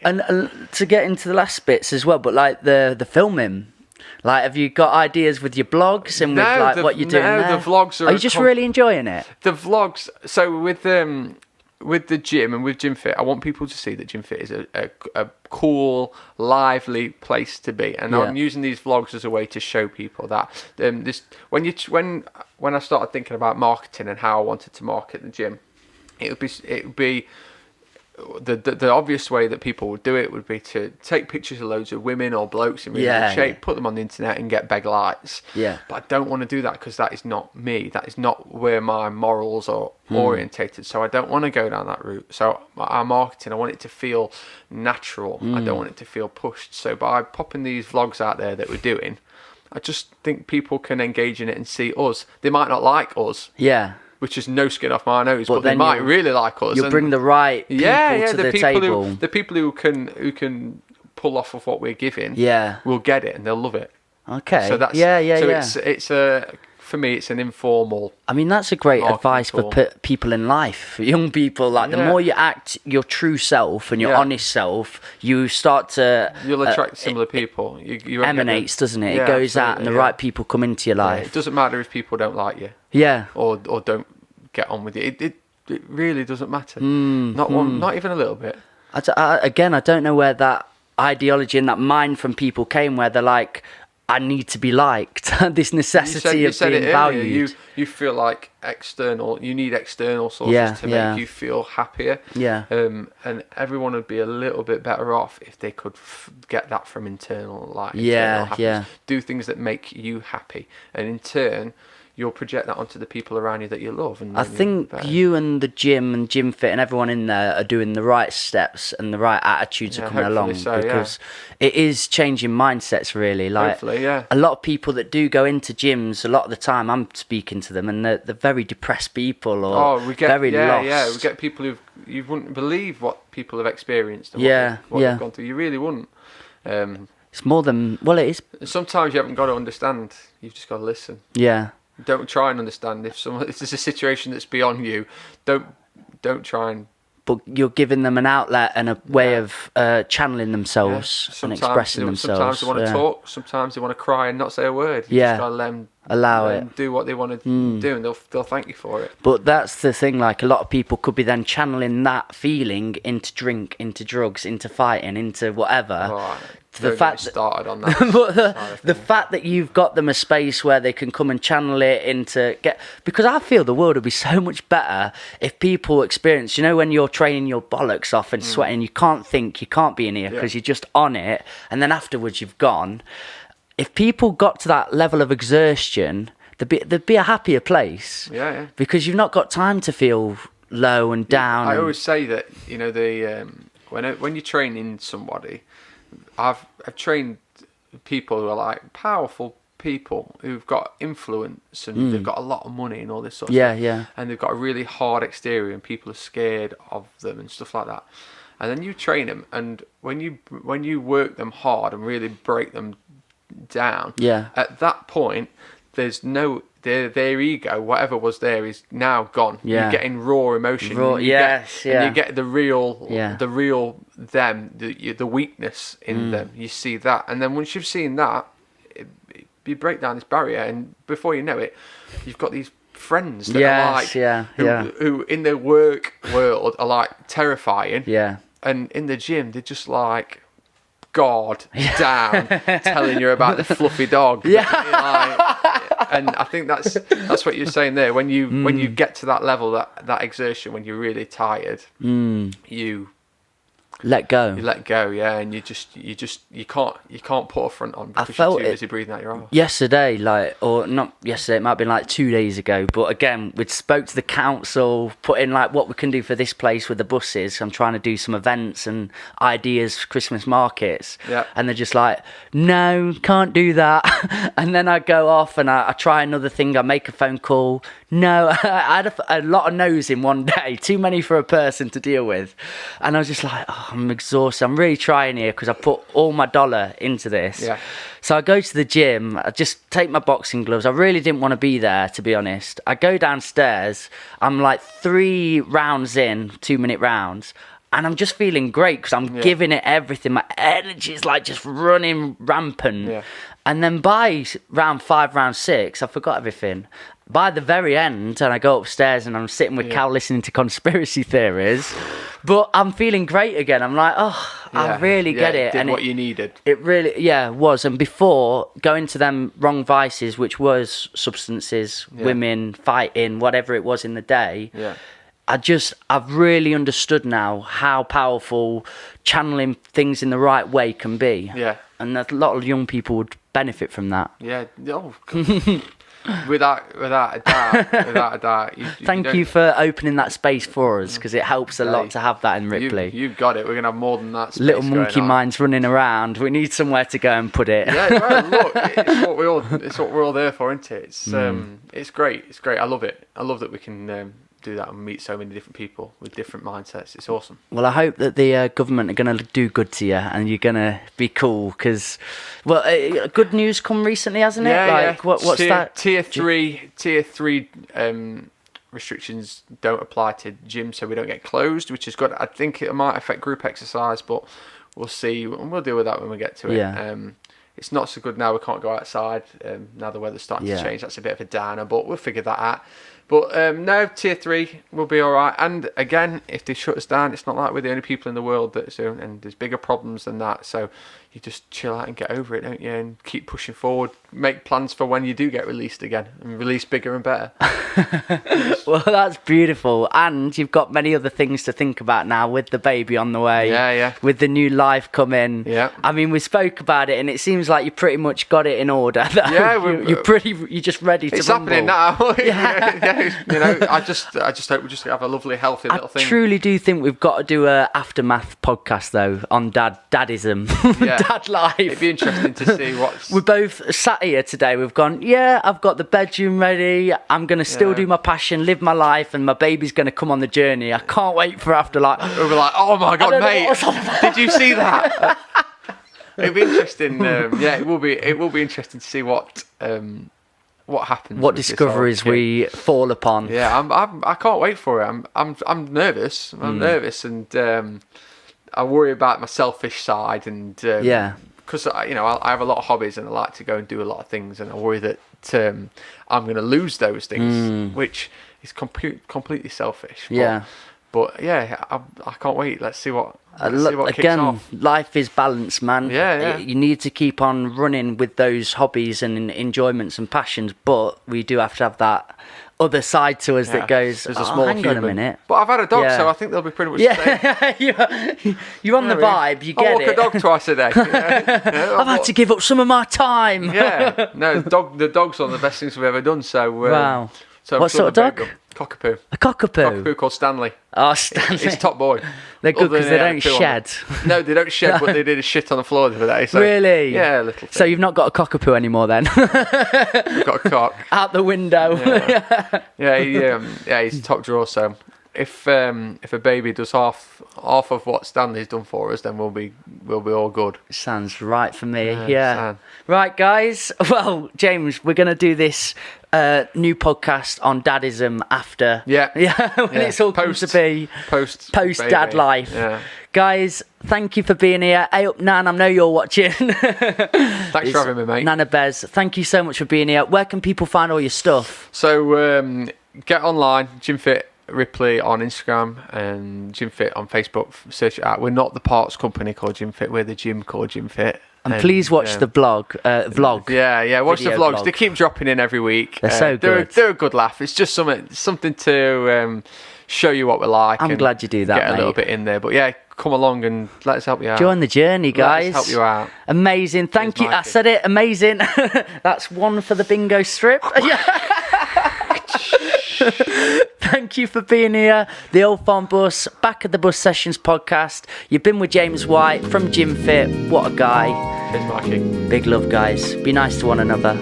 And to get into the last bits as well, but like the filming, like have you got ideas with your blogs and with what you're doing there? The vlogs are you just really enjoying it? The vlogs. So with the gym and with Gym Fit, I want people to see that Gym Fit is a cool, lively place to be, and I'm using these vlogs as a way to show people that when I started thinking about marketing and how I wanted to market the gym, it would be the obvious way that people would do it would be to take pictures of loads of women or blokes in really good shape, put them on the internet and get big likes. Yeah. But I don't want to do that because that is not me. That is not where my morals are orientated. So I don't want to go down that route. So our marketing, I want it to feel natural. I don't want it to feel pushed. So by popping these vlogs out there that we're doing, I just think people can engage in it and see us. They might not like us. Yeah. Which is no skin off my nose, but they might really like us. You'll bring the right people to the table. The people who can pull off of what we're giving, will get it and they'll love it. Okay. So that's it's for me, it's an informal. I mean, that's a great advice for people in life, for young people. Like the more you act your true self and your honest self, you start to. You'll attract similar people. You emanates, doesn't it? It goes out, and the right people come into your life. It doesn't matter if people don't like you. Yeah. Or don't get on with you. It really doesn't matter. Not even a little bit. I don't know where that ideology and that mind from people came, where they're like, I need to be liked. This necessity of being valued. You feel like you need external sources to make you feel happier. Yeah. And everyone would be a little bit better off if they could get that from internal happiness. Yeah. Do things that make you happy, and in turn, you'll project that onto the people around you that you love. And I think you and the gym and Gym Fit and everyone in there are doing the right steps and the right attitudes are coming along, because it is changing mindsets really. Like hopefully, a lot of people that do go into gyms, a lot of the time I'm speaking to them and they're very depressed people or very lost. Yeah, we get people you wouldn't believe what people have experienced and what they've gone through. You really wouldn't. It's more than, well, it is. Sometimes you haven't got to understand. You've just got to listen. Yeah. Don't try and understand if there's a situation that's beyond you. Don't try and. But you're giving them an outlet and a way of channeling themselves and expressing themselves. Sometimes they want to talk. Sometimes they want to cry and not say a word. You just gotta let them allow it. Do what they want to do, and they'll thank you for it. But that's the thing. Like a lot of people could be then channeling that feeling into drink, into drugs, into fighting, into whatever. The fact that you've got them a space where they can come and channel it because I feel the world would be so much better if people experience, when you're training your bollocks off and sweating, you can't think, you can't be in here because you're just on it, and then afterwards you've gone. If people got to that level of exertion, there'd be a happier place. Yeah. Because you've not got time to feel low and down. I always say that when you're training somebody. I've trained people who are like powerful people who've got influence and they've got a lot of money and all this sort of stuff. Yeah. And they've got a really hard exterior and people are scared of them and stuff like that. And then you train them, and when you work them hard and really break them down, at that point there's no their ego, whatever was there, is now gone. You're getting raw emotion. And you get the real them, the weakness in them. You see that, and then once you've seen that, you break down this barrier, and before you know it, you've got these friends that are like, who in their work world are like terrifying. Yeah. And in the gym, they're just like God down, telling you about the fluffy dog. Yeah. And I think that's what you're saying there. When you get to that level, that exertion, when you're really tired, you let go. You let go, yeah, and you can't put a front on because you're too busy breathing out your arse. Yesterday, or not yesterday, it might have been like 2 days ago, but again, we spoke to the council, put in like what we can do for this place with the buses. I'm trying to do some events and ideas for Christmas markets. Yeah. And they're just like, no, can't do that. And then I go off and I try another thing, I make a phone call. No, I had a lot of no's in one day, too many for a person to deal with. And I was just like, oh, I'm exhausted. I'm really trying here because I put all my dollar into this. Yeah. So I go to the gym, I just take my boxing gloves. I really didn't want to be there, to be honest. I go downstairs, I'm like 3 rounds in, 2-minute rounds. And I'm just feeling great because I'm giving it everything. My energy is like just running rampant. Yeah. And then by round 5, round 6, I forgot everything. By the very end, and I go upstairs and I'm sitting with Cal listening to conspiracy theories, but I'm feeling great again. I'm like, I really get it. And what you needed. It really, was. And before going to them wrong vices, which was substances, women, fighting, whatever it was in the day. Yeah. I've really understood now how powerful channeling things in the right way can be. Yeah. And a lot of young people would benefit from that. Yeah. Oh, without a doubt. Thank you for opening that space for us, because it helps a lot to have that in Ripley. You've got it. We're going to have more than that space. Little monkey minds running around. We need somewhere to go and put it. Yeah, right, look, it's what we're all there for, isn't it? It's great. It's great. I love it. I love that we can do that and meet so many different people with different mindsets. It's awesome. Well, I hope that the government are going to do good to you and you're going to be cool, because good news come recently, hasn't it? What's that? Tier 3 restrictions don't apply to gyms, so we don't get closed, which is good. I think it might affect group exercise, but we'll see, and we'll deal with that when we get to it. It's not so good now. We can't go outside. Now the weather's starting to change. That's a bit of a downer, but we'll figure that out. But no, tier 3 will be all right. And again, if they shut us down, it's not like we're the only people in the world that's doing, and there's bigger problems than that. So you just chill out and get over it, don't you? And keep pushing forward. Make plans for when you do get released again, and release bigger and better. Well, that's beautiful. And you've got many other things to think about now with the baby on the way. Yeah. With the new life coming. Yeah. I mean, we spoke about it, and it seems like you pretty much got it in order. You're just ready to It's rumble. happening now. Yeah. You know, I just hope we just have a lovely, healthy little thing. I truly do think we've got to do a aftermath podcast though on dadism, dad life. It'd be interesting to see what's. We're both sat here today. We've gone, I've got the bedroom ready. I'm gonna still do my passion, live my life, and my baby's gonna come on the journey. I can't wait for after like. We'll be like, oh my god, mate! Did you see that? It'd be interesting. It will be. It will be interesting to see what happens. What discoveries we fall upon. Yeah, I can't wait for it. I'm nervous. I'm nervous, and I worry about my selfish side, and because I have a lot of hobbies and I like to go and do a lot of things, and I worry that I'm going to lose those things, which is completely selfish. But I can't wait. Let's see what. Kicks off. Life is balance, man. Yeah. You need to keep on running with those hobbies and enjoyments and passions, but we do have to have that other side to us that goes, there's a small hang human. on a minute. But I've had a dog, so I think they'll be pretty much the same. You're on the vibe, you get I walk a dog twice a day. I've had to give up some of my time. No, the dog's one of the best things we've ever done. So wow. So what sort of dog? Cockapoo. A cockapoo? Cockapoo called Stanley. Oh, Stanley. He's top boy. They're good because they don't shed. No, they don't shed, but they did a shit on the floor the other day. So, really? Yeah, a little thing. So you've not got a cockapoo anymore then? We've got a cock. Out the window. He's top drawer, so if a baby does half of what Stanley's done for us, then we'll be all good. Sounds right for me. Yeah. Right, guys. Well, James, we're gonna do this new podcast on dadism after. Yeah. When it's all come to be post dad life. Yeah. Guys, thank you for being here. Hey up, Nan, I know you're watching. Thanks for having me, mate. Nana Bez, thank you so much for being here. Where can people find all your stuff? So get online, GymFit Ripley on Instagram and GymFit on Facebook. Search it out. We're not the parts company called GymFit. We're the gym called GymFit. And please watch the vlog. Yeah, watch the vlogs. Vlog. They keep dropping in every week. They're so good. They're a good laugh. It's just something to show you what we're like. I'm glad you do that, Get mate. a little bit in there. But yeah, come along and let us help you out. Join the journey, guys. Let us help you out. Amazing. Thank you. I said it. Amazing. That's one for the bingo strip. Thank you for being here. The Old Farm Bus, Back of the Bus Sessions podcast. You've been with James White from GymFit. What a guy. Cheers, Mikey. Big love, guys. Be nice to one another.